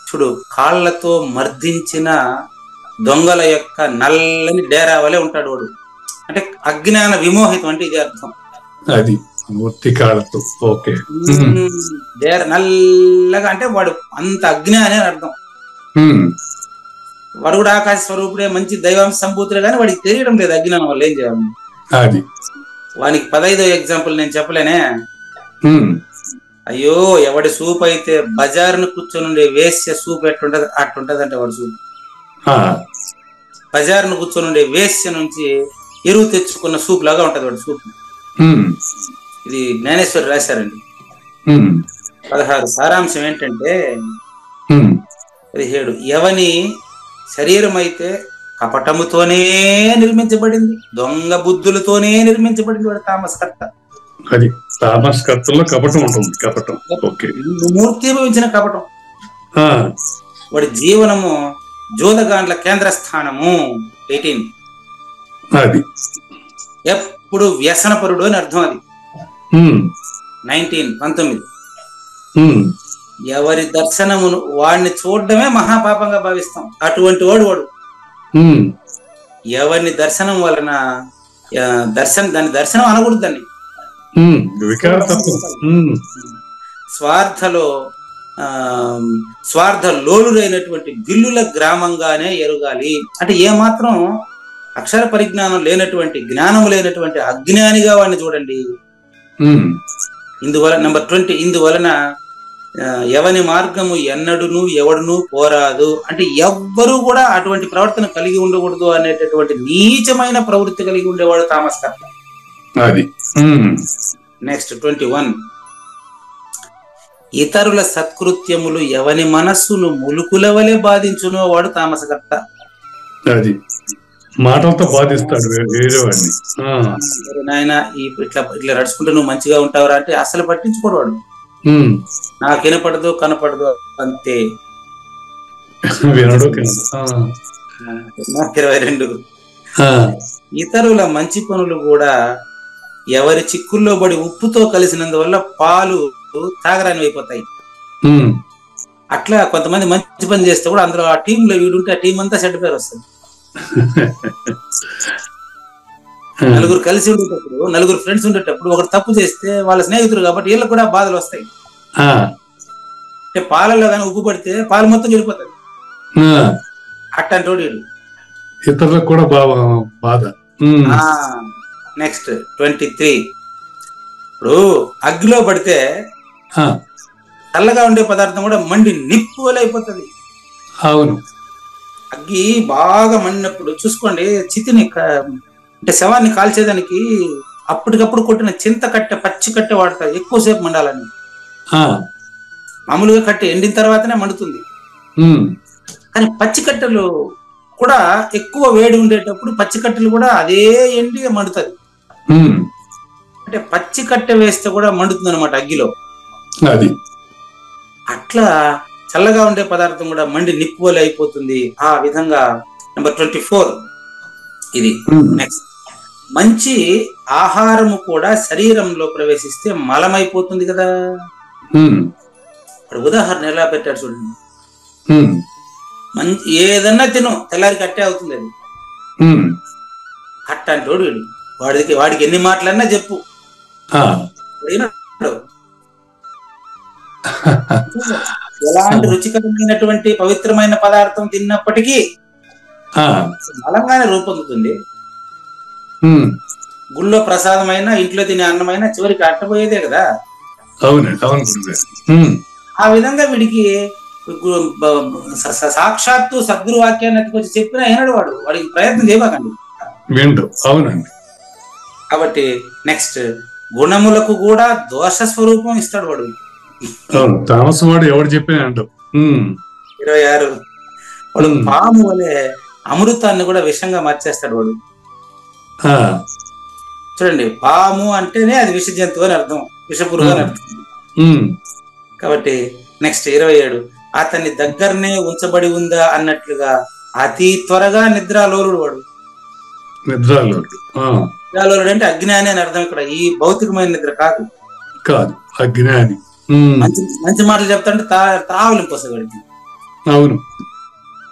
చూడు, కాళ్లతో మర్దించిన దొంగల యొక్క నల్లని డేరా వలె ఉంటాడు వాడు. అంటే అజ్ఞాన విమోహితం అంటే ఇది అర్థం. అది కాళ్ళతో ఓకే. నల్లగా అంటే వాడు అంత అజ్ఞాని అని అర్థం. వాడు కూడా ఆకాశ స్వరూపుడే, మంచి దైవాంశ సంభూతులే, కానీ వాడికి తెలియడం లేదు అజ్ఞానం వల్ల. ఏం చేయాలి? వానికి 15వ ఎగ్జాంపుల్ నేను చెప్పలేనే. అయ్యో ఎవడి సూప్ అయితే బజార్ను కూర్చొని వేస్య సూప్ ఎట్లుంటది అట్లుంటది అంటే వాడి సూప్. బజార్ను కూర్చొని వేస్య నుంచి ఎరువు తెచ్చుకున్న సూప్ లాగా ఉంటది వాడి సూప్. ఇది జ్ఞానేశ్వరి రాశారండి. 16 సారాంశం ఏంటంటే 17 ఎవని శరీరం అయితే కపటముతోనే నిర్మించబడింది, దొంగ బుద్ధులతోనే నిర్మించబడింది వాడు తామస్కర్త. అది తామస్కర్తలో కపటం ఉంటుంది. కపటం మూర్తిభవించిన కపటం. వాడి జీవనము జోదగాండ్ల కేంద్ర స్థానము. 18 అది ఎప్పుడు వ్యసనపరుడు అని అర్థం. అది 19 ఎవరి దర్శనమును వాడిని చూడడమే మహాపాపంగా భావిస్తాం. అటువంటి వాడు ఎవరిని దర్శనం వలన దాని దర్శనం అనకూడదు. దాన్ని స్వార్థ లోలురైనటువంటి బిల్లుల గ్రామంగానే ఎరుగాలి. అంటే ఏమాత్రం అక్షర పరిజ్ఞానం లేనటువంటి, జ్ఞానం లేనటువంటి అజ్ఞానిగా వాడిని చూడండి. ఇందువలన నెంబర్ 20 ఇందువలన ఎవని మార్గము ఎన్నడును ఎవడును పోరాదు. అంటే ఎవ్వరూ కూడా అటువంటి ప్రవర్తన కలిగి ఉండకూడదు అనేటటువంటి నీచమైన ప్రవృత్తి కలిగి ఉండేవాడు తామస్కర్త. నెక్స్ట్ 21 ఇతరుల సత్కృత్యములు ఎవని మనస్సును ములుకుల వలె బాధించునో వాడు తామసకర్త. అది మాటలతో బాధిస్తాడు వేరే వాడిని. నాయన ఇట్లా నడుచుకుంటే నువ్వు మంచిగా ఉంటావురా అంటే అసలు పట్టించుకోడు వాడు. నాకు వినపడదు కనపడదు అంతే. 22 ఇతరుల మంచి పనులు కూడా ఎవరి చిక్కుల్లో పడి ఉప్పుతో కలిసినందువల్ల పాలు తాగరాని అయిపోతాయి. అట్లా కొంతమంది మంచి పని చేస్తే కూడా అందులో ఆ టీంలో వీడుంటే ఆ టీం అంతా చెడ్డ పేరు వస్తుంది. నలుగురు కలిసి ఉండేటప్పుడు, నలుగురు ఫ్రెండ్స్ ఉండేటప్పుడు ఒకటి తప్పు చేస్తే వాళ్ళ స్నేహితులు కాబట్టి వీళ్ళకి కూడా బాధలు వస్తాయి. అంటే పాలలో కానీ ఉప్పు పడితే పాలు మొత్తం చెడిపోతుంది. అట్టంటోడు ఇతరులకు కూడా బాధ. నెక్స్ట్ 23 ఇప్పుడు అగ్గిలో పడితే చల్లగా ఉండే పదార్థం కూడా మండి నిప్పు వలె అయిపోతుంది. అవును. అగ్గి బాగా మండినప్పుడు చూసుకోండి, చితిని అంటే శవాన్ని కాల్చేదానికి అప్పటికప్పుడు కొట్టిన చింత కట్టె, పచ్చి కట్టె వాడతారు ఎక్కువసేపు మండాలని. మామూలుగా కట్టె ఎండిన తర్వాతనే మండుతుంది. కానీ పచ్చి కట్టెలు కూడా ఎక్కువ వేడి ఉండేటప్పుడు పచ్చి కట్టెలు కూడా అదే ఎండి మండుతుంది. అంటే పచ్చి కట్టె వేస్తే కూడా మండుతుంది అనమాట అగ్గిలో. అది అట్లా చల్లగా ఉండే పదార్థం కూడా మండి నిప్పు వలె అయిపోతుంది. ఆ విధంగా నెంబర్ 24 ఇది. నెక్స్ట్ మంచి ఆహారము కూడా శరీరంలో ప్రవేశిస్తే మలమైపోతుంది కదా. ఇప్పుడు ఉదాహరణ ఎలా పెట్టాడు చూడండి. మంచి ఏదన్నా తిను తెల్లారి కట్టే అవుతుంది అది. అట్టంటోడు వాడికి ఎన్ని మాటలన్నా చెప్పు, ఎలాంటి రుచికరమైనటువంటి పవిత్రమైన పదార్థం తిన్నప్పటికీ బలంగానే రూపొందుతుంది. గుళ్ళో ప్రసాదమైన ఇంట్లో తినే అన్నమైన చివరికి అట్టపోయేదే కదా. ఆ విధంగా వీడికి సాక్షాత్తు సద్గురు వాక్యాన్ని ఎత్తుకొచ్చి చెప్పినా అయినాడు వాడికి ప్రయత్నం చేయబాకండి. అవునండి. కాబట్టి నెక్స్ట్ గుణములకు కూడా దోష స్వరూపం ఇస్తాడు వాడు. తామసవాడు ఎవడు చెప్పినా 26 వాడు పాము వలె అమృతాన్ని కూడా విషంగా మార్చేస్తాడు వాడు. చూడండి, పాము అంటేనే అది విష జంతువు అని అర్థం, విషపురుగు అని అర్థం. కాబట్టి నెక్స్ట్ 27 అతని దగ్గరనే ఉంచబడి ఉందా అన్నట్లుగా అతి త్వరగా నిద్రాలోలుడు వాడు. నిద్రాలోలుడు అంటే అజ్ఞాని అని అర్థం. ఇక్కడ ఈ భౌతికమైన నిద్ర కాదు, అజ్ఞాని. మంచి మాటలు చెప్తాంటే ఆవలింపు వస్తుంది వాడికి. అవును,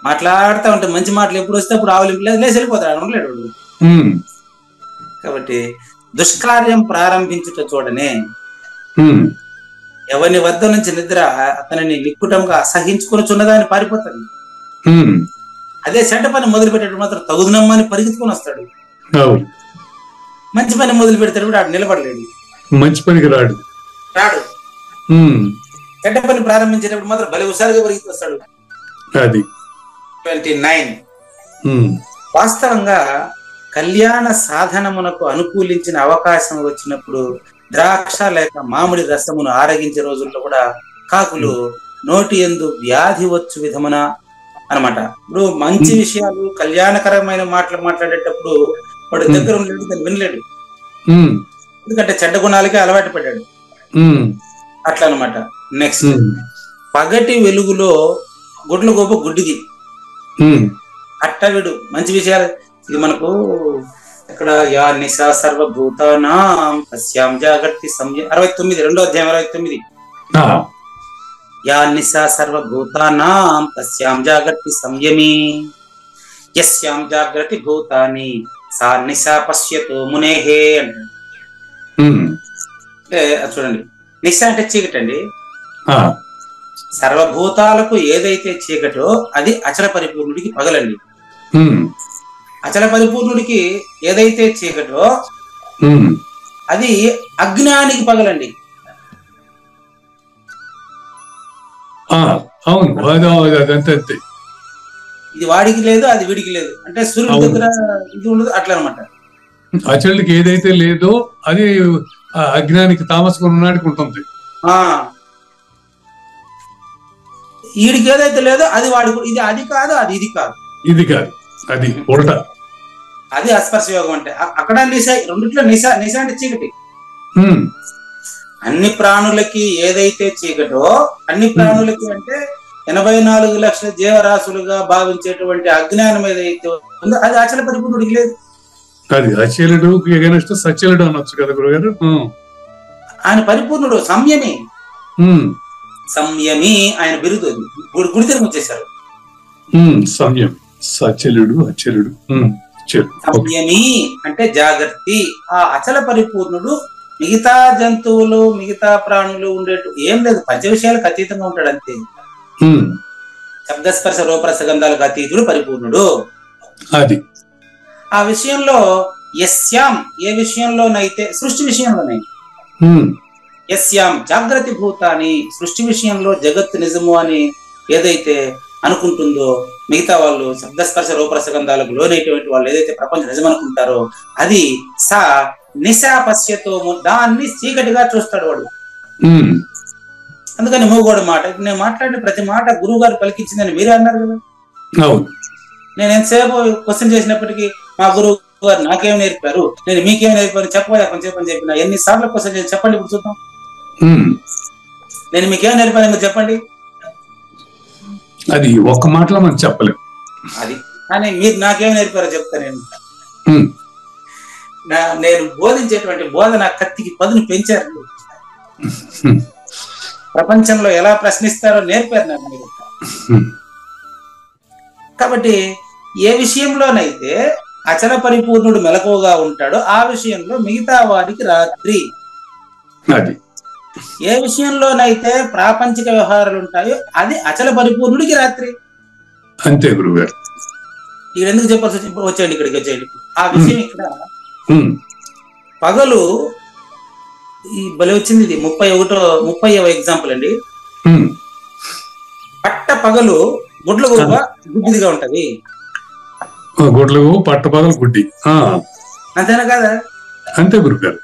మాట్లాడుతూ ఉంటే మంచి మాటలు ఎప్పుడు వస్తే అప్పుడు ఆవలింపు లేచి వెళ్ళిపోతాడు, ఉండలేడు వాడు. కాబట్టి దుష్కార్యం ప్రారంభించుట చూడనే ఎవరి వద్ద నుంచి నిద్ర అతనిని నిక్కుటంగా అసహించుకొని అని పారిపోతాడు. అదే చెడ్డ పని మొదలు పెట్టేటప్పుడు మాత్రం తగుదనమ్మని పరిగెత్తుకొని వస్తాడు. మంచి పని మొదలు పెడతాడు కూడా ఆడు నిలబడలేడు, మంచి పనికి రాడు. చెడ్డ పని ప్రారంభించేటప్పుడు మాత్రం భలే హుషారుగా పరిగెత్తి వస్తాడు. అది 29. వాస్తవంగా కళ్యాణ సాధనమునకు అనుకూలించిన అవకాశం వచ్చినప్పుడు ద్రాక్ష లేక మామిడి రసమును ఆరగించే రోజుల్లో కూడా కాకులు నోటి యందు వ్యాధి వచ్చు విధమున అనమాట. ఇప్పుడు మంచి విషయాలు కళ్యాణకరమైన మాటలు మాట్లాడేటప్పుడు వాడు దగ్గర ఉండలేడు, దాన్ని వినలేడు, ఎందుకంటే చెడ్డ గుణాలకే అలవాటు పడ్డాడు. అట్లా అనమాట. నెక్స్ట్, పగటి వెలుగులో గుడ్ల గోప గుడ్డిది. అట్ట వీడు మంచి విషయాలు, ఇది మనకు ఇక్కడ యా నిశా సర్వభూతానాం తస్యాం జాగర్తి సంయమ 69 రెండో అధ్యాయం 69. యా నిశా సర్వభూతానాం తస్యాం జాగర్తి సంయమి యస్యాం జాగ్రతి భూతాని సా నిశా పశ్యతు మునేహే అంటాడు. అంటే చూడండి, నిశ అంటే చీకటి అండి. సర్వభూతాలకు ఏదైతే చీకటో అది అచల పరిపూర్ణుడికి పగలండి. అచల పరిపూర్ణుడికి ఏదైతే చీకటో అది అజ్ఞానికి పగలండి. ఇది వాడికి లేదు, అది వీడికి లేదు, అంటే సూర్యుడి దగ్గర ఇది ఉండదు, అట్లా అనమాట. అచలుడికి ఏదైతే లేదో అది అజ్ఞానికి తామసకుని ఉన్నాడికి ఉంటుంది. వీడికి ఏదైతే లేదో అది వాడికి, ఇది అది కాదు, అది ఇది కాదు, ఇది కాదు, అది ఉల్టా. అది అస్పర్శ యోగం అంటే. అక్కడ నిశ, రెండిట్లో నిశ అంటే చీకటి. అన్ని ప్రాణులకి ఏదైతే చీకటో, అన్ని ప్రాణులకి అంటే 84 లక్షల జీవరాశులుగా భావించేటువంటి అజ్ఞానం ఏదైతే ఉందో అది అచల పరిపూర్ణుడికి లేదు. అది అచలుడు ఎగనెస్ట్ సచలుడు అనొచ్చు కదా గురుగారు. ఆయన పరిపూర్ణుడు, సంయమి. సంయమి ఆయన బిరుదు. గుడి తిరిగి వచ్చేసారు. సంయమి, సచలుడు, అచలుడు. సంయమి అంటే జాగ్రత్త. ఆ అచల పరిపూర్ణుడు మిగతా జంతువులు మిగతా ప్రాణులు ఉండేటు ఏం లేదు, పంచ విషయాలకు అతీతంగా ఉంటాడు అంతే. శబ్దస్పర్శ రూపరసగంధాలకు అతీతుడు పరిపూర్ణుడు. అది ఆ విషయంలో యస్యాం, ఏ విషయంలోనైతే సృష్టి విషయంలోనే యస్యాం జాగ్రత్త భూతాన్ని, సృష్టి విషయంలో జగత్తు నిజము అని ఏదైతే అనుకుంటుందో, మిగతా వాళ్ళు శబ్దస్పర్శ రూపరసగంధాలకు లోనైనటువంటి వాళ్ళు ఏదైతే ప్రపంచం నిజమనుకుంటారో అది సా నిశా పశ్యతో, దాన్ని చీకటిగా చూస్తాడు వాడు. అందుకని మూగోడు మాట. ఇప్పుడు నేను మాట్లాడిన ప్రతి మాట గురువు గారు పలికించిందని మీరే అన్నారు కదా. నేను ఎంతసేపు క్వశ్చన్ చేసినప్పటికీ మా గురువు గారు నాకేం నేర్పారు, నేను మీకేం నేర్పారు చెప్పబోయా కొంచెం చెప్పని చెప్పిన. ఎన్నిసార్లు క్వశ్చన్ చేసి చెప్పండి, ఇప్పుడు చూద్దాం. నేను మీకేం నేర్పాను మీరు చెప్పండి. అది ఒక్క మాటలో మనం చెప్పలేము. అది కానీ మీరు నాకేం నేర్పారో చెప్తా. నేను బోధించేటువంటి బోధన కత్తికి పదును పెంచారు. ప్రపంచంలో ఎలా ప్రశ్నిస్తారో నేర్పారు నాకు మీరు. కాబట్టి ఏ విషయంలోనైతే అచల పరిపూర్ణుడు మెలకువగా ఉంటాడో ఆ విషయంలో మిగతా వారికి రాత్రి. ఏ విషయంలోనైతే ప్రాపంచిక వ్యవహారాలు ఉంటాయో అది అచల పరిపూర్ణుడికి రాత్రి. అంతే గురుగారు. ఇక్కడ ఎందుకు చెప్పాల్సి వచ్చేయండి, ఇక్కడికి వచ్చేయండి. ఆ విషయం ఇక్కడ పగలు ఈ బలి వచ్చింది. ఇది 30వ ఎగ్జాంపుల్ అండి. పట్ట పగలు గుడ్ల గోప గుడ్డిదిగా ఉంటది. గుడ్ల పట్ట పగలు గుడ్డి, అంతేనా కాదా? అంతే గురుగారు.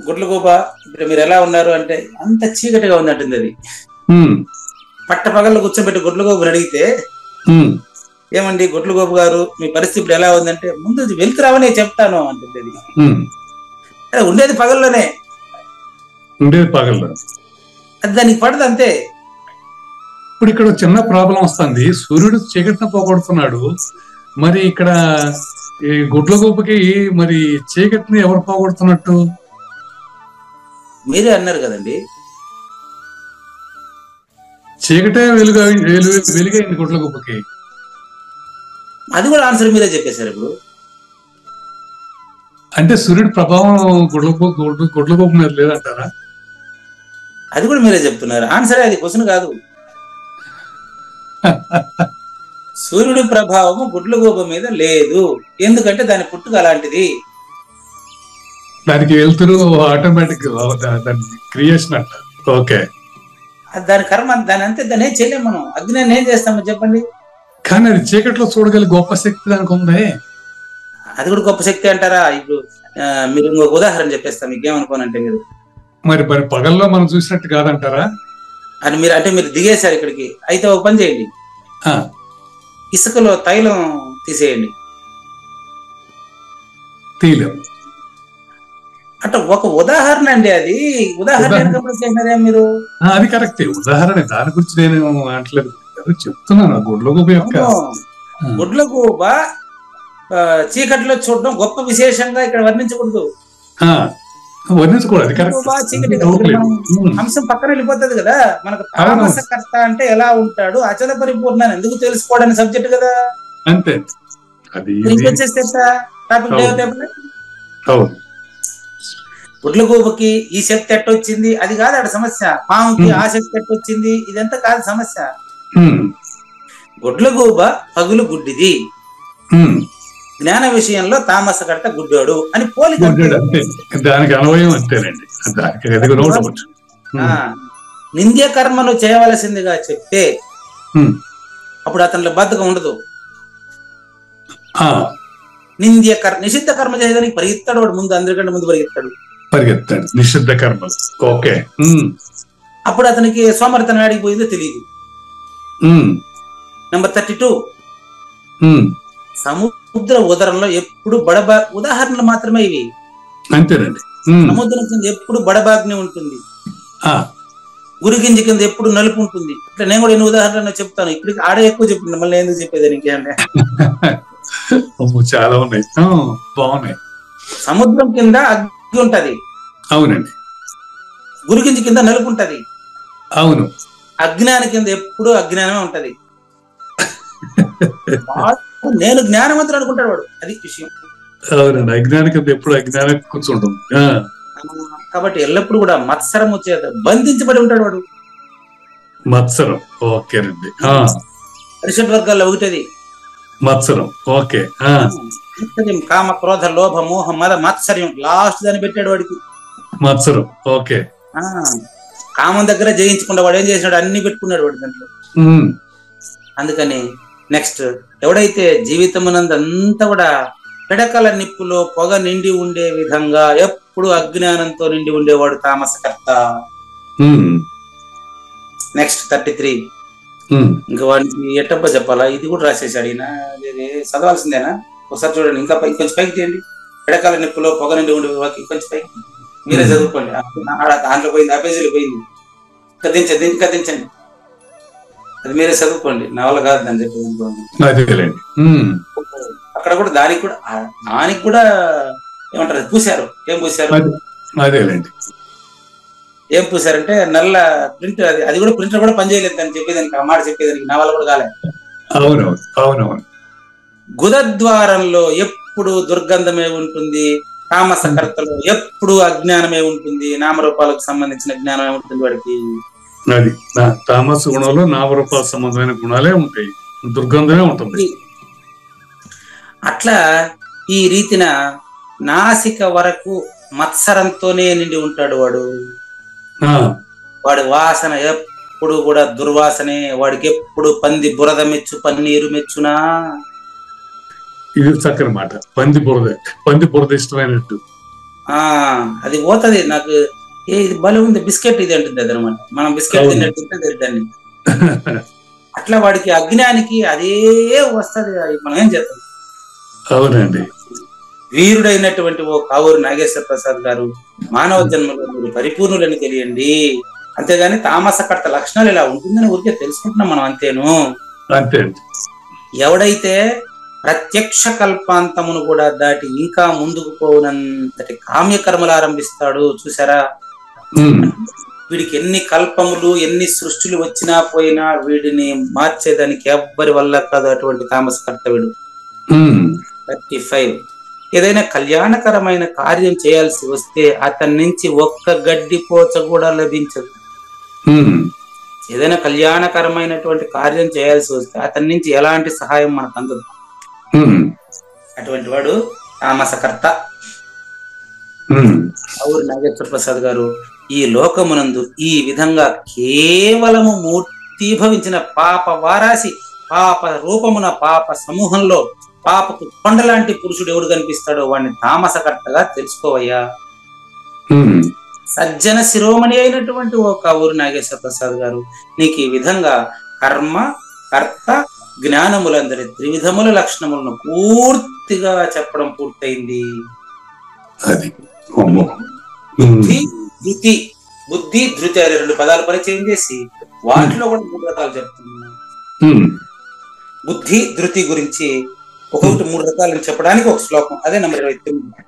గుడ్ల గోప ఇప్పుడు మీరు ఎలా ఉన్నారు అంటే అంత చీకటిగా ఉంది అంటుంది అది. పట్ట పగల్లో కూర్చోబెట్టి గుడ్ల గోపుని అడిగితే ఏమండి గుడ్ల గోపు గారు మీ పరిస్థితి ఇప్పుడు ఎలా ఉందంటే ముందు వెళ్తురావని చెప్తాను అంటుంది అది. ఉండేది పగల్లోనే, ఉండేది పగల్లో, అది దానికి పడదు అంతే. ఇప్పుడు ఇక్కడ చిన్న ప్రాబ్లం వస్తుంది. సూర్యుడు చీకటిని పోగొడుతున్నాడు, మరి ఇక్కడ ఈ గుడ్ల గోపుకి మరి చీకటిని ఎవరు పోగొడుతున్నట్టు? మీరే అన్నారు కదండి, చీకటే వెలుగైంది గుడ్ల గోపుకి. అది కూడా ఆన్సర్ మీరే చెప్పేశారు. ఇప్పుడు అంటే సూర్యుడి ప్రభావం గుడ్ల గోపు మీద లేదంటారా? అది కూడా మీరే చెప్తున్నారు. ఆన్సరే అది, క్వశ్చన్ కాదు. సూర్యుడి ప్రభావము గుడ్ల గోప మీద లేదు, ఎందుకంటే దాని పుట్టుక అలాంటిది. దానికి వెళ్తురు ఆటోమేటిక్ దాని క్రియేషన్ అంట. ఓకే. దాని కర్మ, దాని అంతే, దాన్ని ఏం చేయలేము మనం. అజ్ఞానం ఏం చేస్తామో చెప్పండి. కానీ అది చీకట్లో చూడగలిగే గొప్ప శక్తి దానికి ఉంది. అది కూడా గొప్ప శక్తి అంటారా? ఇప్పుడు మీరు ఇంకొక ఉదాహరణ చెప్పేస్తాం, మీకేమనుకోనంటే మీరు మరి పగల్లో మనం చూసినట్టు కాదంటారా? అని మీరు అంటే మీరు దిగేశారు ఇక్కడికి. అయితే ఒక పని చేయండి, ఇసుకలో తైలం తీసేయండి. తీయలేం. అంటే ఒక ఉదాహరణ అండి, అది ఉదాహరణ చేసినారే మీరు. అది కరెక్టే, ఉదాహరణ. దాని గురించి నేను అంటలేదు, చెప్తున్నాను. గుడ్లగూబ యొక్క గుడ్లగూబ చీకటిలో చూడడం గొప్ప విశేషంగా ఇక్కడ వర్ణించకూడదు. వర్ణించకూడదు, చీకటి అంశం పక్కన వెళ్ళిపోతుంది కదా. మనకు తామసకర్త అంటే ఎలా ఉంటాడు, అచల పరిపూర్ణ ఎందుకు తెలుసుకోవడానికి సబ్జెక్ట్ కదా. అంతే. అది గుడ్లగూబకి ఈ శక్తి ఎట్టొచ్చింది అది కాదు అక్కడ సమస్య. పాముకి ఆ శక్తి ఎట్టొచ్చింది ఇదంతా కాదు సమస్య. గుడ్లగూబ పగులు గుడ్డిది, జ్ఞాన విషయంలో తామసకర్త గుడ్డోడు అని పోలిక. దానికి అన్వయం అంతేనండి. నింద్య కర్మను చేయవలసిందిగా చెప్తే అప్పుడు అతనిలో బద్ధకం ఉండదు. నిషిద్ధ కర్మ చేయడానికి పరిగెత్తాడు వాడు, ముందు అందరికంటే ముందు పరిగెత్తాడు నిషిద్ధ కర్మ. ఓకే. అప్పుడు అతనికి సోమరితనం ఆడికి పోయిందో తెలియదు. నెంబర్ 32, సముద్ర ఉదరంలో ఎప్పుడు ఉదాహరణలు మాత్రమే ఇవి. అంతేనండి. సముద్రం కింద ఎప్పుడు బడబాగ్ని ఉంటుంది, గురిగింజ కింద ఎప్పుడు నలుపు ఉంటుంది. ఇట్లా నేను కూడా ఎన్ని ఉదాహరణలు చెప్తాను. ఇప్పటికి ఆడే ఎక్కువ చెప్పింది, మళ్ళీ ఎందుకు చెప్పేది ఇంకేంటే. చాలా ఉన్నాయి, బాగున్నాయి. సముద్రం కింద అగ్ని ఉంటది. అవునండి. గురిగింజ కింద నలుపు ఉంటది. అవును. అజ్ఞాని కింద ఎప్పుడు అజ్ఞానమే ఉంటది. నేను జ్ఞానవంతుడు అనుకుంటాడు వాడు, అది విషయం. అవునండి, అజ్ఞాని కింద ఎప్పుడు అజ్ఞానం కూర్చుంటుంది. కాబట్టి ఎల్లప్పుడు కూడా మత్సరము చేత బంధించబడి ఉంటాడు వాడు. మత్సరం. ఓకేనండి. పరిషత్ వర్గాల్లో ఒకటది మత్సరం. ఓకే. కామ క్రోధ లోభ మోహ మద మత్సర్యం లాస్ట్ దాన్ని పెట్టాడు వాడికి. మత్సరం. ఓకే. కామం దగ్గర జయించకుండా వాడు ఏం చేసినాడు, అన్ని పెట్టుకున్నాడు వాడు దాంట్లో. అందుకని నెక్స్ట్, ఎవడైతే జీవితమునందంతా కూడా పిడకల నిప్పులో పొగ నిండి ఉండే విధంగా ఎప్పుడు అజ్ఞానంతో నిండి ఉండేవాడు తామసకర్త. నెక్స్ట్ 33. ఇంకా వాడికి ఎట్టప్ప చెప్పాలా, ఇది కూడా రాసేసాడు ఈయన, చదవాల్సిందేనా? ఒకసారి చూడండి, ఇంకా కొంచెం పైకి తీయండి. పిడకల నిప్పులో పొగ నిండి ఉండే కొంచెం పైకి మీరే చదువుకోండి. దాంట్లో పోయింది, ఆ పేజీలో పోయింది. ఇంకా దించండి, అది మీరే చదువుకోండి, నా వల్ల కాదు అని చెప్పి. అక్కడ కూడా దానికి కూడా ఏమంటారు, పూసారు. ఏం పూసారు? ఏం పూసారంటే నల్ల ప్రింట్. అది కూడా ప్రింటర్ కూడా పనిచేయలేదు అని చెప్పేదానికి, ఆ మాట చెప్పేదానికి నా వల్ల కూడా కాలేదు. అవునవును. గుదద్వారంలో ఎప్పుడు దుర్గంధమే ఉంటుంది, తామసకర్తలో ఎప్పుడు అజ్ఞానమే ఉంటుంది, నామరూపాలకు సంబంధించిన జ్ఞానమే ఉంటుంది వాడికి. అది తామస గుణంలో నామరూపాల సంబంధమైన గుణాలే ఉంటాయి, దుర్గంధమే ఉంటుంది. అట్లా ఈ రీతిన నాసిక వరకు మత్సరంతోనే నిండి ఉంటాడు వాడు. వాడి వాసన ఎప్పుడు కూడా దుర్వాసనే. వాడికి ఎప్పుడు పంది బురద మెచ్చు, పన్నీరు మెచ్చునా. ఇది చక్కని మాట. పంది బురద ఇష్టమైనట్టు అది పోతుంది. నాకు ఇది బలం ఉంది, బిస్కెట్ ఇది అంటుంది అది అనమాట. మనం బిస్కెట్ తిన్నట్టు తింటే దాన్ని. అట్లా వాడికి అజ్ఞానికి అదే వస్తుంది, మనం ఏం చేస్తాం. అవునండి. వీరుడైనటువంటి ఓ కావూరు నాగేశ్వర ప్రసాద్ గారు, మానవ జన్మలో మీరు పరిపూర్ణులని తెలియండి, అంతేగాని తామసకర్త లక్షణాలు ఇలా ఉంటుందని ఊరికే తెలుసుకుంటున్నాం మనం, అంతేను. అంతే. ఎవడైతే ప్రత్యక్ష కల్పాంతమును కూడా దాటి ఇంకా ముందుకు పోనంతటి కామ్యకర్మలు ఆరంభిస్తాడు, చూసారా? వీడికి ఎన్ని కల్పములు ఎన్ని సృష్టిలు వచ్చినా పోయినా వీడిని మార్చేదానికి ఎవ్వరి వల్ల కాదు అటువంటి తామసకర్త వీడు. 35. ఏదైనా కళ్యాణకరమైన కార్యం చేయాల్సి వస్తే అతని నుంచి ఒక్క గడ్డి పోచ కూడా లభించదు. ఏదైనా కళ్యాణకరమైనటువంటి కార్యం చేయాల్సి వస్తే అతని నుంచి ఎలాంటి సహాయం మనకు అందదు. అటువంటి వాడు తామసకర్త. కావూరు నాగేశ్వర ప్రసాద్ గారు ఈ లోకమునందు ఈ విధంగా కేవలము మూర్తిభవించిన పాప వారాసి, పాప రూపమున, పాప సమూహంలో పాపకు కొండలాంటి పురుషుడు ఎవడు కనిపిస్తాడో వాడిని తామసకర్తగా తెలుసుకోవయ్యా. సజ్జన శిరోమణి అయినటువంటి ఓ కావూరు నాగేశ్వర ప్రసాద్ గారు, నీకు ఈ విధంగా కర్మ, కర్త, జ్ఞానములందరి త్రివిధముల లక్షణములను పూర్తిగా చెప్పడం పూర్తయింది. బుద్ధి, ధృతి, బుద్ధి, ధృతి అనే 2 పదాలు పరిచయం చేసి వాటిలో కూడా 3 రకాలు చెప్తున్నాను. బుద్ధి, ధృతి గురించి ఒక్కొక్కటి 3 రకాలని చెప్పడానికి ఒక శ్లోకం, అదే నంబర్ 29.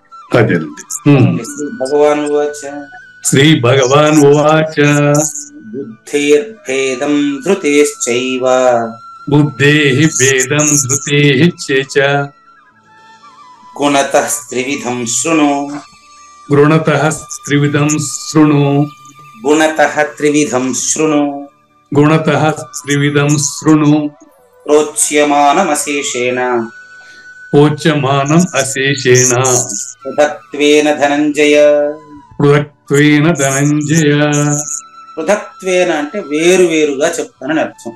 భగవాన్ వాచ, శ్రీ భగవాన్ వాచ, బుద్ధిర్భేదం ధృతేశ్చైవ, బుద్ధేః భేదం ధృతేశ్చ, గుణతః త్రివిధం శృణు, గుణతః త్రివిధం శృణు, గుణతః త్రివిధం శృణు, గుణతః త్రివిధం శృణు, ప్రోచ్యమానమశేషేణ, పోచ్యమానం అశేషేణ, పృథక్త్వేన ధనంజయ. పృథక్త్వేన ధనంజయ. పృథక్త్వేన అంటే వేరు వేరుగా చెప్తానని అర్థం.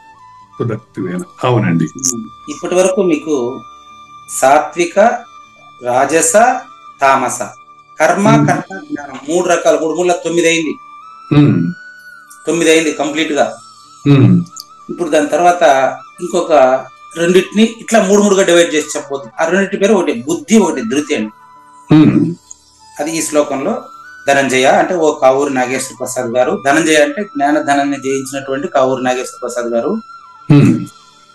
పృథక్త్వేన, అవునండి. ఇప్పటి వరకు మీకు సాత్విక, రాజస, తామస, కర్మ, కర్త, జ్ఞానం 3 రకాలు, 3 3 9 అయింది. 9 అయింది కంప్లీట్ గా. ఇప్పుడు దాని తర్వాత ఇంకొక రెండింటిని ఇట్లా 3 3గా డివైడ్ చేసి చెప్పబోతుంది. ఆ రెండింటి పేరు ఒకటి బుద్ధి, ఒకటి ధృతి అండి. అది ఈ శ్లోకంలో ధనంజయ అంటే ఓ కావూరు నాగేశ్వర ప్రసాద్ గారు. ధనంజయ అంటే జ్ఞాన ధనాన్ని జయించినటువంటి కావూరు నాగేశ్వర ప్రసాద్ గారు.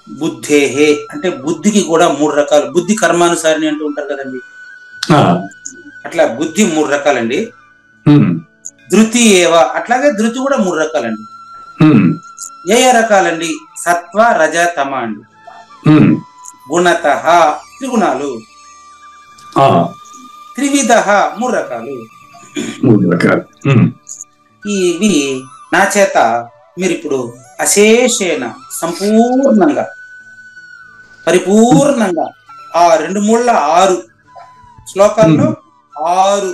బుద్ధేహే అంటే బుద్ధికి కూడా 3 రకాలు. బుద్ధి కర్మానుసారిని అంటూ ఉంటారు కదండి, అట్లా బుద్ధి 3 రకాలండి. ధృతి ఏవ అట్లాగే ధృతి కూడా 3 రకాలండి. ఏ రకాలండి? సత్వ, రజ, తమ అండి. గుణతః త్రిగుణాలు, త్రివిధ 3 రకాలు. ఇవి నా చేత మీరు ఇప్పుడు అశేషేణ సంపూర్ణంగా పరిపూర్ణంగా ఆ 2 3 6 శ్లోకాల్లో 6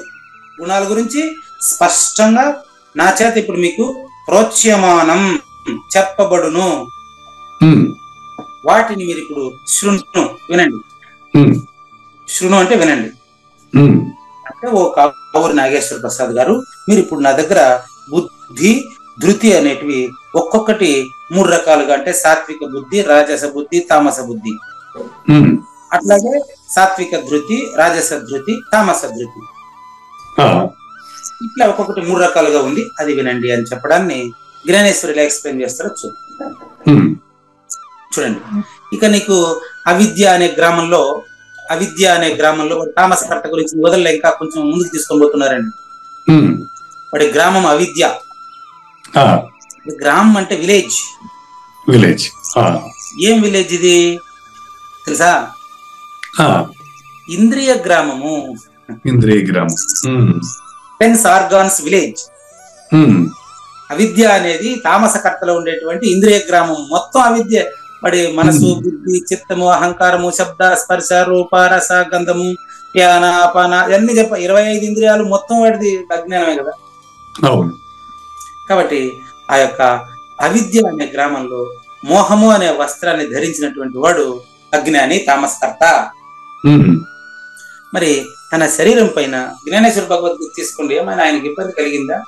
గుణాల గురించి స్పష్టంగా నా చేత ఇప్పుడు మీకు ప్రోచ్యమానం చెప్పబడును. వాటిని మీరు ఇప్పుడు శృణు వినండి. శృణు అంటే వినండి. అంటే ఓ కావూరు నాగేశ్వర ప్రసాద్ గారు, మీరు ఇప్పుడు నా దగ్గర బుద్ధి, ధృతి అనేటివి ఒక్కొక్కటి 3 రకాలుగా, అంటే సాత్విక బుద్ధి, రాజస బుద్ధి, తామస బుద్ధి, అట్లాగే సాత్విక ధృతి, రాజస ధృతి, తామస ధృతి, ఇట్లా ఒక్కొక్కటి 3 రకాలుగా ఉంది. అది వినండి అని చెప్పడాన్ని జ్ఞానేశ్వరులు ఎక్స్ప్లెయిన్ చేస్తారో చూడండి. ఇక నీకు అవిద్య అనే గ్రామంలో తామసకర్త గురించి వదలలే, ఇంకా కొంచెం ముందుకు తీసుకొని పోతున్నారండి. వాడి గ్రామం అవిద్య. గ్రామం అంటే విలేజ్. ఏం విలేజ్ ఇది తెలుసా? ఇంద్రియ గ్రామము. Sense organs village. అవిద్య అనేది తామసకర్తలో ఉండేటువంటి ఇంద్రియ గ్రామం. మొత్తం అవిద్య. వాడి మనసు, బుద్ధి, చిత్తము, అహంకారము, శబ్ద, స్పర్శ, రూప, రస, గంధము, ధ్యాన, అపాన ఇవన్నీ 25 ఇంద్రియాలు మొత్తం వాడిది అజ్ఞానమే కదా. కాబట్టి ఆ యొక్క అవిద్య అనే గ్రామంలో మోహము అనే వస్త్రాన్ని ధరించినటువంటి వాడు అజ్ఞాని, తామసకర్త. మరి తన శరీరం పైన జ్ఞానేశ్వర భగవద్గీత తీసుకోండి. ఏమైనా ఆయనకి ఇబ్బంది కలిగిందా?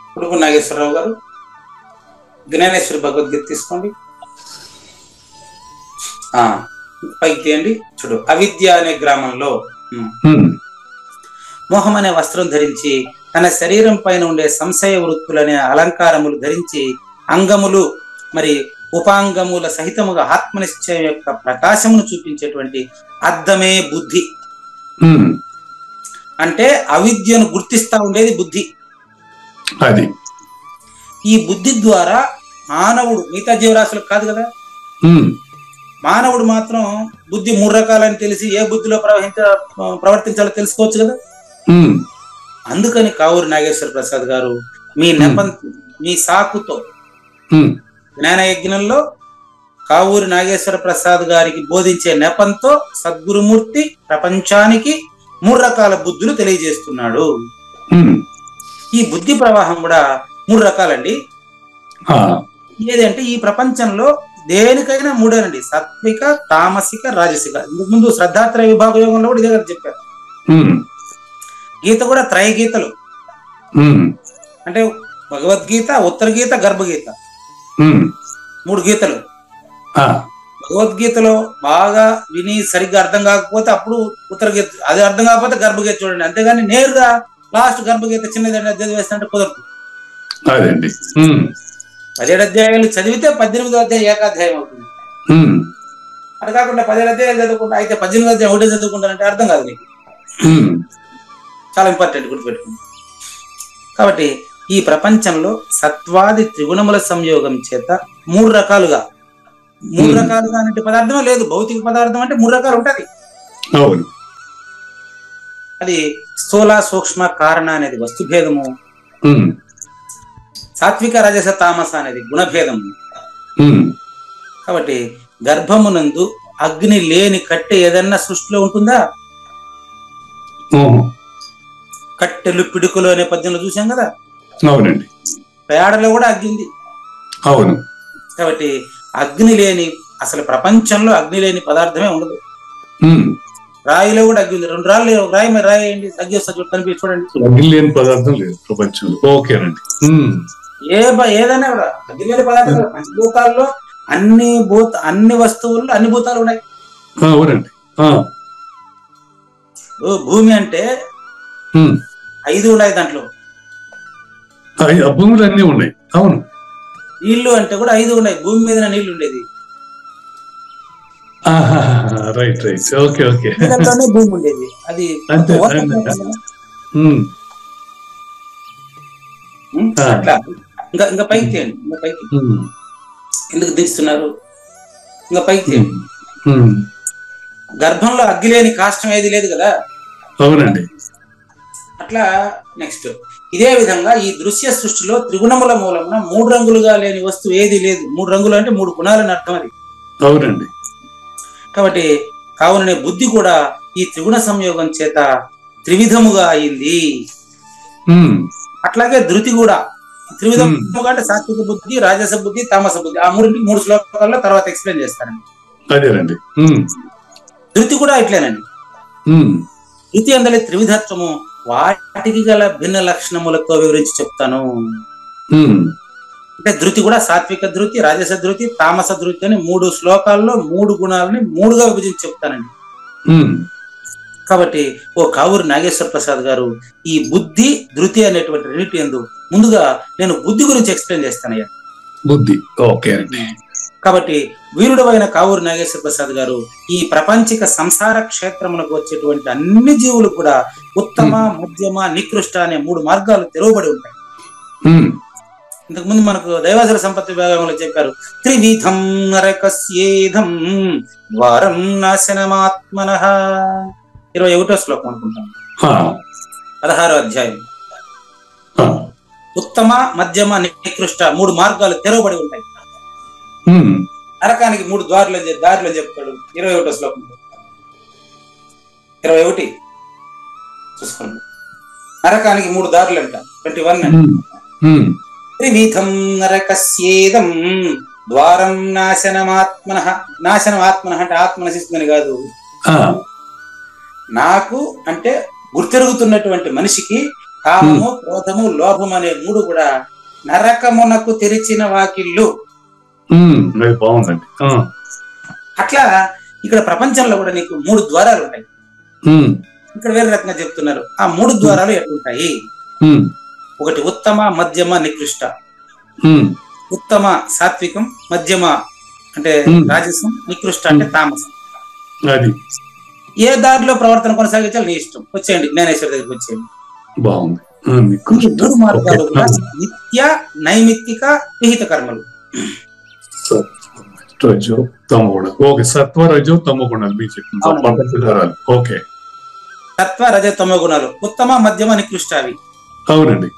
ఇప్పుడు నాగేశ్వరరావు గారు జ్ఞానేశ్వర భగవద్గీత తీసుకోండి. పైకి తీయండి. చూడు, అవిద్య అనే గ్రామంలో మోహం అనే వస్త్రం ధరించి తన శరీరం పైన ఉండే సంశయ వృత్తులనే అలంకారములు ధరించి అంగములు మరి ఉపాంగముల సహితముగా ఆత్మనిశ్చయం యొక్క ప్రకాశమును చూపించేటువంటి అద్దమే బుద్ధి. అంటే అవిద్యను గుర్తిస్తా ఉండేది బుద్ధి. ఈ బుద్ధి ద్వారా మానవుడు, మిగతా జీవరాశులకు కాదు కదా, మానవుడు మాత్రం బుద్ధి 3 రకాలని తెలిసి ఏ బుద్ధిలో ప్రవర్తించాలో తెలుసుకోవచ్చు కదా. అందుకని కావూరు నాగేశ్వర ప్రసాద్ గారు మీ సాకుతో జ్ఞాన యజ్ఞంలో కావూరు నాగేశ్వర ప్రసాద్ గారికి బోధించే నెపంతో సద్గురుమూర్తి ప్రపంచానికి 3 రకాల బుద్ధులు తెలియజేస్తున్నాడు. ఈ బుద్ధి ప్రవాహం కూడా 3 రకాలండి. ఆ, ఏదంటే ఈ ప్రపంచంలో దేనికైనా 3ఏనండి, సాత్విక, తామసిక, రాజసిక. ఇంతకు ముందు శ్రద్ధాత్రయ విభాగ యోగంలో కూడా ఇదే కదా చెప్పారు. ఉమ్, గీత కూడా త్రయ గీతలు ఉమ్, అంటే భగవద్గీత, ఉత్తర గీత, గర్భగీత, ఉమ్, 3 గీతలు. ఆ, భగవద్గీతలో బాగా విని సరిగ్గా అర్థం కాకపోతే అప్పుడు ఉత్తర గీత, అది అర్థం కాకపోతే గర్భగీత చూడండి. అంతేగాని నేరుగా లాస్ట్ గర్భగీత చిన్నదండి అధ్యాయం వేస్తుంటే కుదరదు. అదండి. ఉమ్, 17 అధ్యాయాలు చదివితే 18వ అధ్యాయం ఏకాధ్యాయం అవుతుంది. ఉమ్, అది కాకుండా 17 అధ్యాయాలు చదువుకుంటా అయితే 18వ అధ్యాయం ఒకటే చదువుకుంటానంటే అర్థం కాదు నీకు. ఉమ్, చాలా ఇంపార్టెంట్, గుర్తుపెట్టుకోండి. కాబట్టి ఈ ప్రపంచంలో సత్వాది త్రిగుణముల సంయోగం చేత 3 రకాలుగా అంటే పదార్థమే లేదు. భౌతిక పదార్థం అంటే 3 రకాలు ఉంటది. అవును. అది స్థూల, సూక్ష్మ, కారణ అనేది వస్తుభేదము. ఉమ్, సాత్విక, రజస, తామస అనేది గుణభేదము. ఉమ్, కాబట్టి గర్భమునందు అగ్ని లేని కట్టె ఏదన్నా సృష్టిలో ఉంటుందా? ఓహో, కట్టెలు పిడుకులు అనే పద్యంలో చూసాం కదా. అవునండి. పేడలో కూడా అగ్ని ఉంది. అవును. కాబట్టి అగ్ని లేని, అసలు ప్రపంచంలో అగ్ని లేని పదార్థమే ఉండదు. ఉమ్, రాయిలో కూడా అగ్ని ఉంది. 2 రాళ్ళు, రాయి మీద రాయి వేయండి, అగ్గి వస్తా కనిపి చూడండి. అగ్ని లేని పదార్థం లేదు ప్రపంచంలో. ఓకేనండి. ఉమ్, ఏదైనా కూడా అగ్ని లేని పదార్థం కాదు. పంచభూతాల్లో అన్ని వస్తువుల్లో అన్ని భూతాలు ఉన్నాయి. అవునండి. భూమి అంటే ఉమ్, 5 ఉన్నాయి దాంట్లో. భూములు అన్నీ ఉన్నాయి. అవును. నీళ్లు అంటే కూడా 5 ఉన్నాయి. భూమి మీద నీళ్లు ఉండేది, రైట్ రైట్. Okay okay. నీళ్ళలోనే భూమి ఉండేది. అది అంతే. ఉమ్, అట్లా. ఇంకా పైకి తీయండి, ఇంకా పైకి. ఉమ్, ఎందుకు దిస్తున్నారు? ఇంకా పైకి తీయండి. ఉమ్, గర్భంలో అగ్గి లేని కాష్టం ఏది లేదు కదా. అవునండి. అట్లా నెక్స్ట్ ఇదే విధంగా ఈ దృశ్య సృష్టిలో త్రిగుణముల మూలమున 3 రంగులుగా లేని వస్తువు ఏది లేదు. 3 రంగులు అంటే 3 గుణాలని అర్థం అది. అవునండి. కాబట్టి కావుననే బుద్ధి కూడా ఈ త్రిగుణ సంయోగం చేత త్రివిధముగా అయింది. ఉమ్, అట్లాగే ధృతి కూడా త్రివిధముగా అంటే సాత్విక బుద్ధి, రాజస బుద్ధి, తామస బుద్ధి. ఆ 3 శ్లోకాల్లో తర్వాత ఎక్స్ప్లెయిన్ చేస్తానండి. అదేనండి. ఉమ్, ధృతి కూడా ఇట్లేనండి. ఉమ్, ధృతి అందలే త్రివిధత్వము వాటికి గల భిన్న లక్షణములతో వివరించి చెప్తాను. ఉమ్, అంటే ధృతి కూడా సాత్విక ధృతి, రాజస ధృతి, తామస ధృతి అని 3 శ్లోకాల్లో 3 గుణాలని 3గా విభజించి చెప్తానండి. ఉమ్, కాబట్టి ఓ కావూరి నాగేశ్వర ప్రసాద్ గారు ఈ బుద్ధి ధృతి అనేటువంటి రెండింటి యందు ముందుగా నేను బుద్ధి గురించి ఎక్స్ప్లెయిన్ చేస్తానయ్యా. బుద్ధి. ఓకే అండి. కాబట్టి వీరుడవైన కావూరి నాగేశ్వర ప్రసాద్ గారు ఈ ప్రపంచిక సంసార క్షేత్రమునకు వచ్చేటువంటి అన్ని జీవులు కూడా ఉత్తమ, మధ్యమ, నికృష్ట అనే 3 మార్గాలు తెరవబడి ఉంటాయి. ఇంతకుముందు మనకు దైవాసుర సంపత్తి విభాగంలో చెప్పారు, త్రివిధం నరకస్యేధం ద్వారం నాశనమాత్మనః. 21వ శ్లోకం అనుకుంటాను, 16వ అధ్యాయం. ఉత్తమ, మధ్యమ, నికృష్ట 3 మార్గాలు తెరవబడి ఉంటాయి. నరకానికి 3 దారులు చెప్తాడు 21వ శ్లోకం. 21 చూసుకోండి. నరకానికి 3 దారులు అంట. 21 అంట. త్రివిధం నరకస్యేదం ద్వారం నాశనమాత్మనః. నాశనం ఆత్మనః అంటే ఆత్మ నశిస్తుందని కాదు. నాకు అంటే గుర్తెరుగుతున్నటువంటి మనిషికి కామము, క్రోధము, లోభం అనే 3 కూడా నరకమునకు తెరిచిన వాకిళ్ళు. బాగుందండి. అట్లా ఇక్కడ ప్రపంచంలో కూడా నీకు 3 ద్వారాలు ఉంటాయి. ఇక్కడ వేరే రకంగా చెప్తున్నారు. ఆ 3 ద్వారాలు ఎట్లుంటాయి? ఒకటి ఉత్తమ, మధ్యమ, నికృష్ట. ఉత్తమ సాత్వికం, మధ్యమ అంటే రాజసం, నికృష్ట అంటే తామసం. ఏ దారిలో ప్రవర్తన కొనసాగించాలి నీ ఇష్టం. వచ్చేయండి జ్ఞానేశ్వర దగ్గరికి వచ్చేయండి. బాగుంది. 3 మార్గాలు కూడా నిత్య, నైమిత్తిక, విహిత కర్మలు. రజో తమగుణ. ఓకే, సత్వ రజో తమ గుణాలు మీరు చెప్తున్నారు. ఓకే, సత్వ రజ తమ గుణాలు ఉత్తమ, మధ్యమ, నికృష్ట అవి. అవునండి.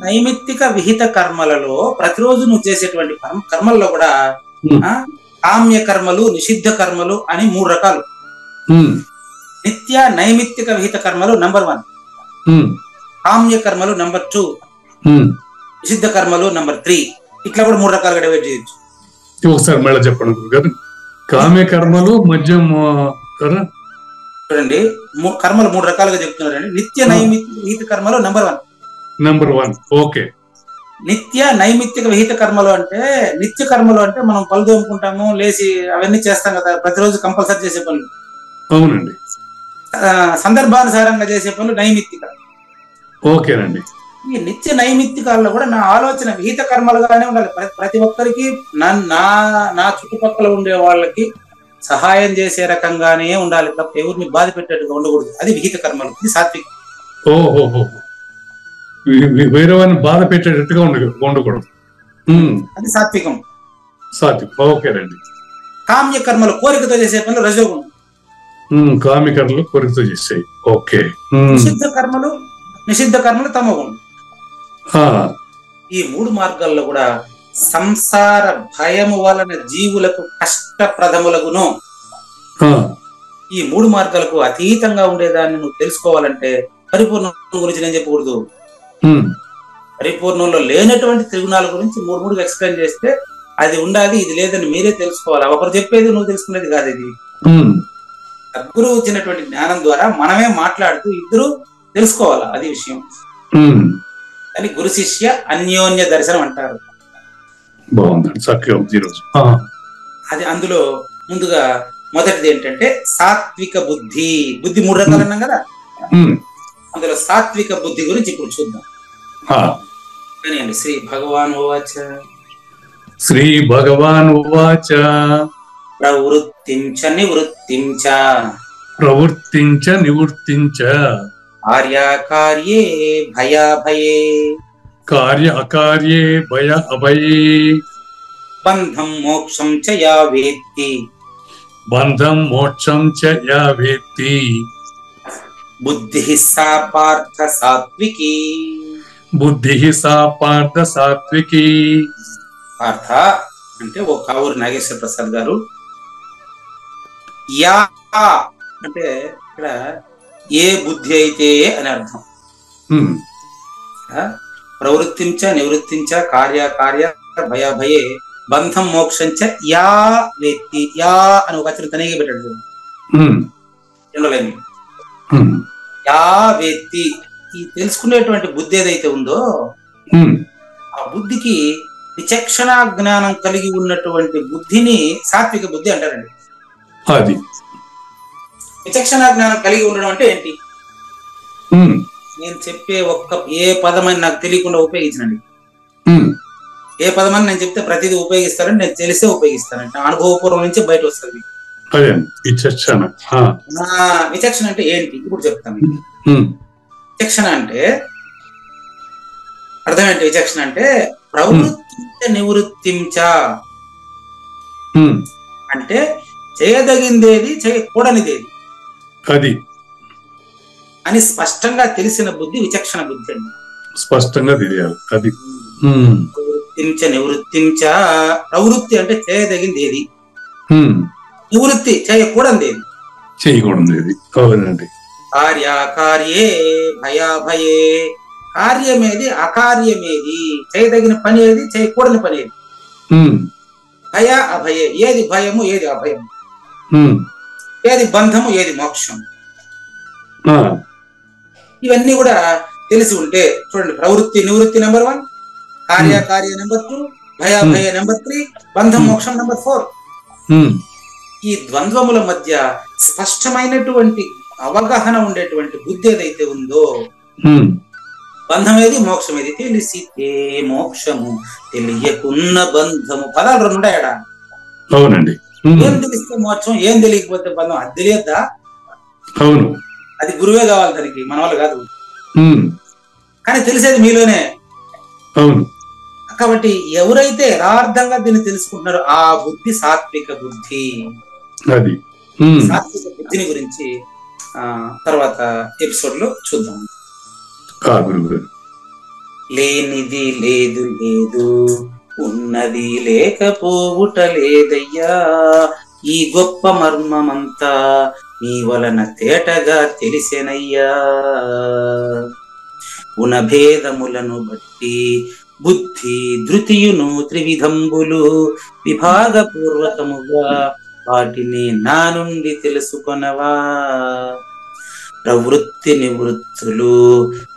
నైమిత్తిక, విహిత కర్మలలో ప్రతిరోజు నువ్వు చేసేటువంటి కర్మల్లో కూడా కామ్య కర్మలు, నిషిద్ధ కర్మలు అని 3 రకాలు. నిత్య, నైమిత్తిక, విహిత కర్మలు నంబర్ 1. కామ్య కర్మలు నంబర్ 2, నిషిద్ధ కర్మలు నంబర్ 3. ఇట్లా కూడా 3 రకాలుగా డివైడ్ చేయొచ్చు. ఒకసారి మళ్ళీ చెప్పండి గురుగారు. కామ్య కర్మలు, మద్యం చూడండి, కర్మలు 3 రకాలుగా చెప్తున్నారండి. నిత్య నైమిత్తిక విహిత కర్మలు నంబర్ 1. ఓకే. నిత్య నైమిత్తిక విహిత కర్మలు అంటే, నిత్య కర్మలు అంటే మనం పళ్ళు తోముకుంటాము, లేచి అవన్నీ చేస్తాం కదా, ప్రతిరోజు కంపల్సరీ చేసే పనులు. అవునండి. సందర్భానుసారంగా చేసే పనులు నైమిత్తిక. ఓకేనండి. ఈ నిత్య నైమిత్తికాల్లో కూడా నా ఆలోచన విహిత కర్మలుగానే ఉండాలి. ప్రతి ఒక్కరికి నా చుట్టుపక్కల ఉండే వాళ్ళకి సహాయం చేసే రకంగానే ఉండాలి తప్ప ఎవరిని బాధ పెట్టేట్టుగా ఉండకూడదు. అది విహిత కర్మలు. ఇది సాత్వికం. ఓహో, వేరే వారిని బాధ పెట్టేటట్టుగా ఉండకూడదు. అది సాత్వికం. ఓకేనండి. కామ్య కర్మలు కోరికతో చేసే పనులు రజోగుణం. కామ్య కర్మలు కోరికతో చేసాయి. ఓకే. నిషిద్ధ కర్మలు తమోగుణం. ఈ 3 మార్గాల్లో కూడా సంసార భయము వలన జీవులకు కష్టప్రదములగును. ఈ 3 మార్గాలకు అతీతంగా ఉండేదాన్ని నువ్వు తెలుసుకోవాలంటే పరిపూర్ణం గురించి నేను చెప్పకూడదు. పరిపూర్ణంలో లేనటువంటి త్రిగుణాల గురించి 3 ఎక్స్ప్లెయిన్ చేస్తే అది ఉండాలి, ఇది లేదని మీరే తెలుసుకోవాలి. ఒకరు చెప్పేది నువ్వు తెలుసుకునేది కాదు. ఇది సద్గురువు వచ్చినటువంటి జ్ఞానం ద్వారా మనమే మాట్లాడుతూ ఇద్దరు తెలుసుకోవాలి. అది విషయం. అని గురు శిష్య అన్యోన్య దర్శనం అంటారు. అది అందులో ముందుగా మొదటిది ఏంటంటే సాత్విక బుద్ధి. 3 రకాలు అన్నాం కదా, అందులో సాత్విక బుద్ధి గురించి ఇప్పుడు చూద్దాం. కానీ శ్రీ భగవాన్ ఉవాచ ప్రవృత్తించ నివృత్తించ కార్యాకార్యే భయాభయే బంధం మోక్షం చ యా వేత్తి బుద్ధి సా పార్థ సాత్వికి. పార్థ అంటే ఓ కావూరు నాగేశ్వర ప్రసాద్ గారు, యా అంటే ఇక్కడ ఏ బుద్ధి అయితే అని అర్థం. ప్రవృత్తించ నివృత్తించ కార్య భయే బంధం మోక్షంచ యా వేత్తి. యా అని ఒక అక్షరం తనగా పెట్టాడు. యా వేత్తి, ఈ తెలుసుకునేటువంటి బుద్ధి ఏదైతే ఉందో ఆ బుద్ధికి విచక్షణ జ్ఞానం కలిగి ఉన్నటువంటి బుద్ధిని సాత్విక బుద్ధి అంటారండి. అది విచక్షణ జ్ఞానం కలిగి ఉండడం అంటే ఏంటి? నేను చెప్పే ఏ పదమని నాకు తెలియకుండా ఉపయోగించనండి. ఏ పదమని నేను చెప్తే ప్రతిదీ ఉపయోగిస్తారని నేను తెలిసే ఉపయోగిస్తానంట. అనుభవపూర్వం నుంచి బయట వస్తుంది. విచక్షణ అంటే ఏంటి ఇప్పుడు చెప్తాను. విచక్షణ అంటే అర్థం ఏంటి? విచక్షణ అంటే ప్రవృత్తించ నివృత్తించ అంటే చేయదగిందేది చేయకూడనిదేది అది అని స్పష్టంగా తెలిసిన బుద్ధి విచక్షణ బుద్ధి అండి. స్పష్టంగా తెలియాలి. అది ప్రవృత్తించ నివృత్తించ. ప్రవృత్తి అంటే చేయదగింది ఏది, నివృత్తి చేయకూడనిది. అవునండి. కార్యాకార్యే భయాభయే, కార్యమేది అకార్యమేది, చేయదగిన పని ఏది చేయకూడని పని ఏది. భయ అభయే, ఏది భయము ఏది అభయం, ఏది బంధము ఏది మోక్షం. ఇవన్నీ కూడా తెలిసి ఉంటే చూడండి, ప్రవృత్తి నివృత్తి నెంబర్ 1, కార్యకార్య నెంబర్ 2, భయాభయ నెంబర్ 3, బంధం మోక్షం నెంబర్ 4. ఈ ద్వంద్వముల మధ్య స్పష్టమైనటువంటి అవగాహన ఉండేటువంటి బుద్ధి ఏదైతే ఉందో, బంధం ఏది మోక్షం ఏది తెలిసితే మోక్షము, తెలియకున్న బంధము. పదాలు 2 ఉంటాయడా? అవునండి. ఏం తెలిస్తే మోక్షం, ఏం తెలియకపోతే బంధం. అది తెలియద్దా? అవును. అది గురువే కావాలి దానికి, మన వాళ్ళు కాదు. కానీ తెలిసేది మీలోనే. అవును. కాబట్టి ఎవరైతే యథార్థంగా దీన్ని తెలుసుకుంటున్నారో ఆ బుద్ధి సాత్విక బుద్ధి. అది సాత్విక బుద్ధిని గురించి తర్వాత ఎపిసోడ్ లో చూద్దాం. లేనిది లేదు లేదు, ఉన్నది లేకపోవుట లేదయ్యా, ఈ గొప్ప మర్మమంతా నీ వలన తేటగా తెలిసెనయ్యా. గుణభేదములను బట్టి బుద్ధి ధృతియును త్రివిధంబులు విభాగపూర్వకముగా వాటిని నా నుండి తెలుసుకొనవా. ప్రవృత్తి నివృత్తులు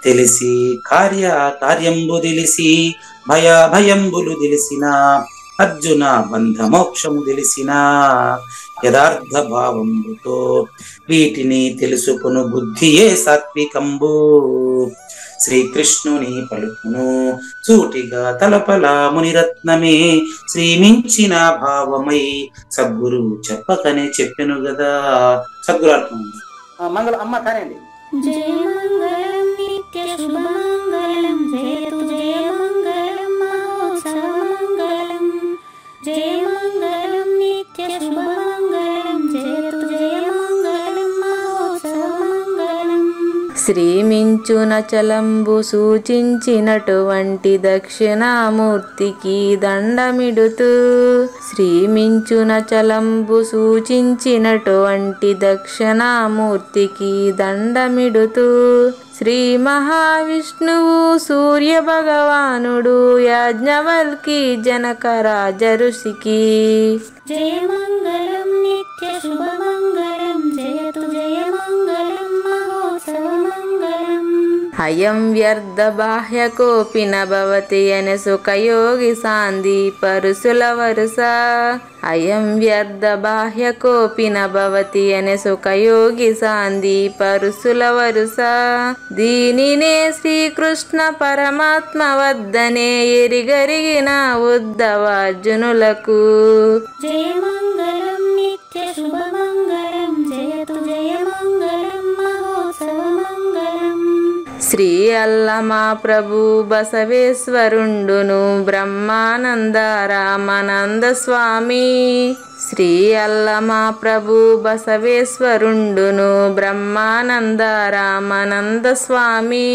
తెలిసి కార్యంబు తెలిసి భయంబులు తెలిసిన అర్జున బంధ మోక్షము తెలిసిన యథార్థ భావంబుతో వీటిని తెలుసుకును బుద్ధియే సాత్వికంబు. శ్రీకృష్ణుని పలుకును సూటిగా తలపల మునిరత్నమే శ్రీమించిన భావమై సద్గురు చెప్పకనే చెప్పెను గదా. సద్గురు అర్థం మంగళం అమ్మ కానండి. జయ మంగళం నిత్య శుభమంగళం జయతు జయ మంగళం మహోత్సవ మంగళం. జయ మంగళం నిత్య శుభమంగళం జయతు జయ మంగళం మహోత్సవ మంగళం. శ్రీమించున చలంబు సూచించినటువంటి దక్షిణామూర్తికి దండమిడుతూ శ్రీమించున చలంబు సూచించినటువంటి దక్షిణామూర్తికి దండమిడుతూ శ్రీ మహావిష్ణువు సూర్య భగవానుడు యాజ్ఞవల్కి జనక రాజ ఋషికి జయ మంగళం నిత్య శుభమంగళం జయతు జయ మంగళం మహోత్సవ మంగళం. అయం వ్యర్థ బాహ్య కోపిన భవతి అనే సుఖయోగి సాంది పరుసుల వరుస. అయం వ్యర్థ బాహ్య కోపిన భవతి అనే సుఖయోగి సాంది పరుసుల వరుస. దీనినే శ్రీకృష్ణ పరమాత్మ వద్దనే ఎరిగరిగిన ఉద్ధవార్జునులకు. జయ మంగళం నిత్య శుభమంగళం జయతు జయ మంగళం మహోత్సవ మంగళం. శ్రీ అల్లమా ప్రభు బసవేశ్వరుండును బ్రహ్మానంద రామానంద స్వామి. శ్రీ అల్లమా ప్రభు బసవేశ్వరుండును బ్రహ్మానంద రామానంద స్వామి.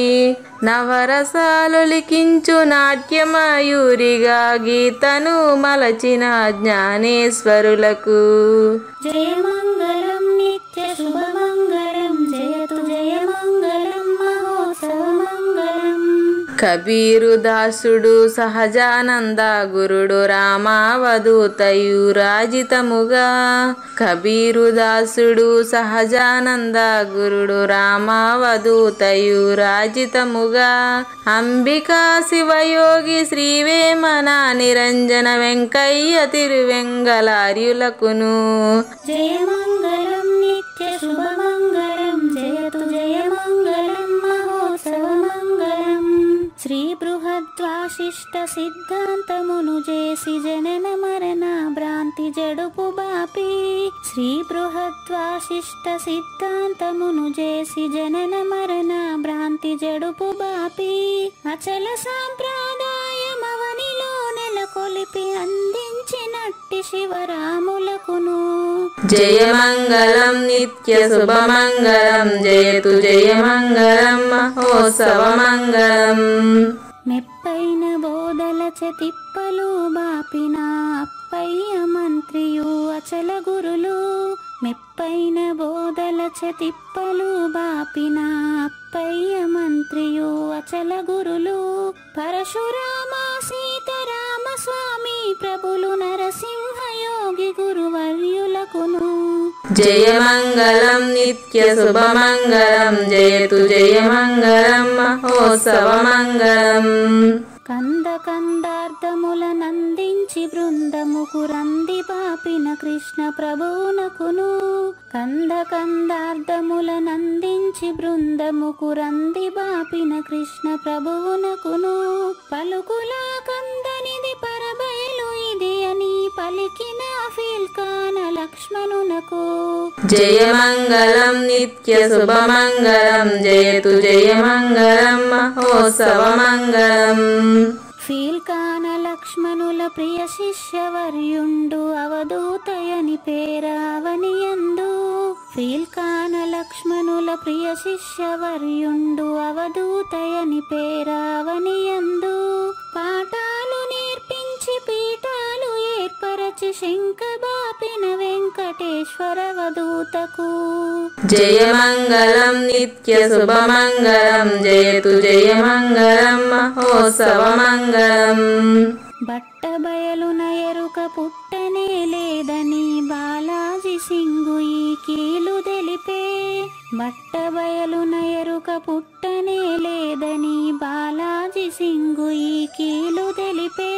నవరసాలు లిఖించు నాట్యమయూరిగా గీతను మలచిన జ్ఞానేశ్వరులకు. జయ మంగళం నిత్య శుభమంగళం జయతు జయ మంగళం మహోత్సవ మంగళం. కబీరు దాసుడు సహజానంద గురుడు రామావధూతయు రాజితముగా. కబీరు దాసుడు సహజానంద గురుడు రామావధూతయు రాజితముగా. అంబికా శివయోగి శ్రీవేమన నిరంజన వెంకయ్య తిరువెంగళార్యులకును. జయ మంగళం నిత్య శుభమంగళం జయతు జయ మంగళం మహోత్సవ మంగళం. శ్రీ బృహద్వాశిష్ట సిద్ధాంతమును చేసి జనన మరణ భ్రాంతి జడుపు బాపి. శ్రీ బృహద్వాశిష్ట సిద్ధాంతమును చేసి జనన మరణ భ్రాంతి జడుపు బాపి. అచల సాంప్రదాయమవనిలో నెలకొలిపి అందించినట్టి శివరాములకును. జయ మంగళం నిత్య శుభమంగళం జయతు జయ మంగళం మహోత్సవ మంగళం. మెప్పైన బోధల తిప్పలు బాపిన అప్పయ్య మంత్రియు అచల గురులు. మెప్పైన బోధల తిప్పలు బాపిన అప్పయ్య మంత్రియు అచల గురులు. పరశురామ సీతారామ స్వామి ప్రభులు నరసింహయోగి గురువర్యులకును. జయ మంగళం నిత్య శుభమంగళం జయతు జయ మంగళం మహోత్సవ మంగళం. కంద కందార్థముల నందించి బృందముకు రంది పాపిన కృష్ణ ప్రభువునకును. కంద కందార్థముల నందించి బృందముకు రంది బాపిన కృష్ణ ప్రభువునకును. పలుకులా కందనిది పరబయలు ఇది అని పలికిన ఫీల్కాన లక్ష్మణునకు. జయ మంగళం నిత్య శుభమంగళం జయతు జయ మంగళం మహోత్సవ మంగళం. ఫీల్కాన లక్ష్మణుల ప్రియ శిష్యవర్యుండు అవధూతయని పేరావనియందు. ఫీల్కాన లక్ష్మణుల ప్రియ శిష్యవర్యుండు అవధూతయని పేరావనియందు. పాఠాలు నేర్పించి పీఠాలు ఏర్పరచి శంఖ బాపిన పలికెన వెంకటేశ్వర వదూతకు. జయమంగళం నిత్య శుభమంగళం జయతు జయమంగళం మహోత్సవమంగళం. బట్టబయలున ఎరుక పుట్టనే లేదని బాలాజీ సింగు ఈ కీలు తెలిపే. బట్టబయలున ఎరుక పుట్టనే లేదని బాలాజీ సింగు ఈ కీలు తెలిపే.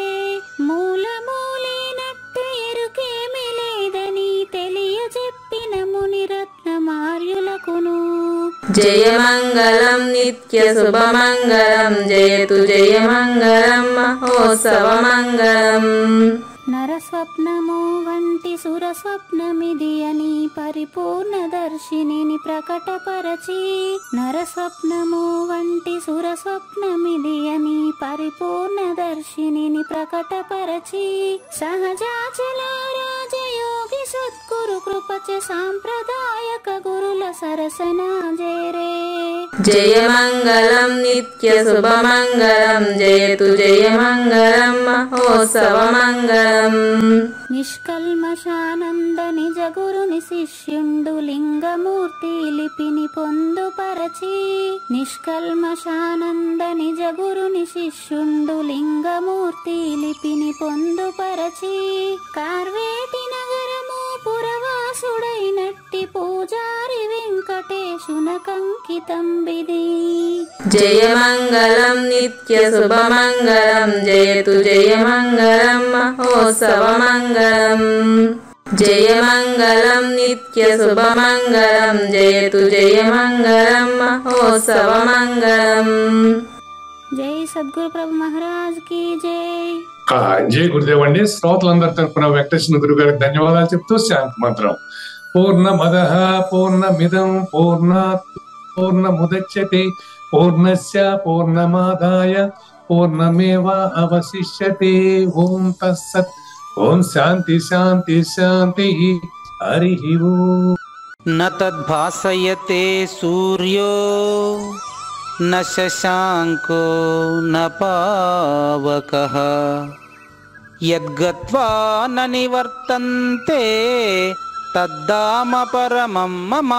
మూలమూలేనట్టు ఎరుకేమి లేదని తెలియజెప్పిన మునిరత్నమార్యులకును. జయమంగళం నిత్య శుభమంగళం జయతు జయమంగళం మహోత్సవమంగళం. నరస్వప్నము వంటి సురస్వప్నమిది అని పరిపూర్ణ దర్శినిని ప్రకటపరచి. నరస్వప్నము వంటి సురస్వప్నమిది అని పరిపూర్ణ దర్శినిని ప్రకటపరచి. సహజాచల రాజయోగి సద్గురు కృపచ సాంప్రదాయక గురుల సరసన జేరే. జయమంగళం నిత్య శుభమంగళం జయతు జయమంగళం మహోత్సవమంగళం. నిష్కల్మషానంద నిజ గురుని శిష్యుండు లింగమూర్తి లిపిని పొందుపరచి. నిష్కల్మషానంద నిజ గురుని శిష్యుండు లింగమూర్తి లిపిని పొందుపరచి. కార్వేటి నగరము పురవాసుడైనట్టి పూజారి వెంకటేశునకంకితం విధి. జయమంగళం నిత్య శుభమంగళం జయతు జయమంగళం మహోత్సవమంగళం. జయమంగళం నిత్య శుభమంగళం జయతు జయమంగళం మహోత్సవమంగళం. జై సద్గురు ప్రభు మహారాజ్ కి జై. జై గురుదేవ్ అండి. శ్రోతలందరి తరపున వెంకటేశ్వర గురువు గారికి ధన్యవాదాలు చెప్తూ శాంతి మంత్రం. పూర్ణమదః పూర్ణమిదం పూర్ణాత్ పూర్ణముదచ్యతే పూర్ణస్య పూర్ణమాదాయ పూర్ణమేవ అవశిష్యతే. ఓం తత్సత్. ఓం శాంతి శాంతి శాంతి. హరి ఓం. న తద్భాసయతే సూర్యో న శశాంకో న పావకః యద్గత్వా న నివర్తంతే తద్ధామ పరమం మమ.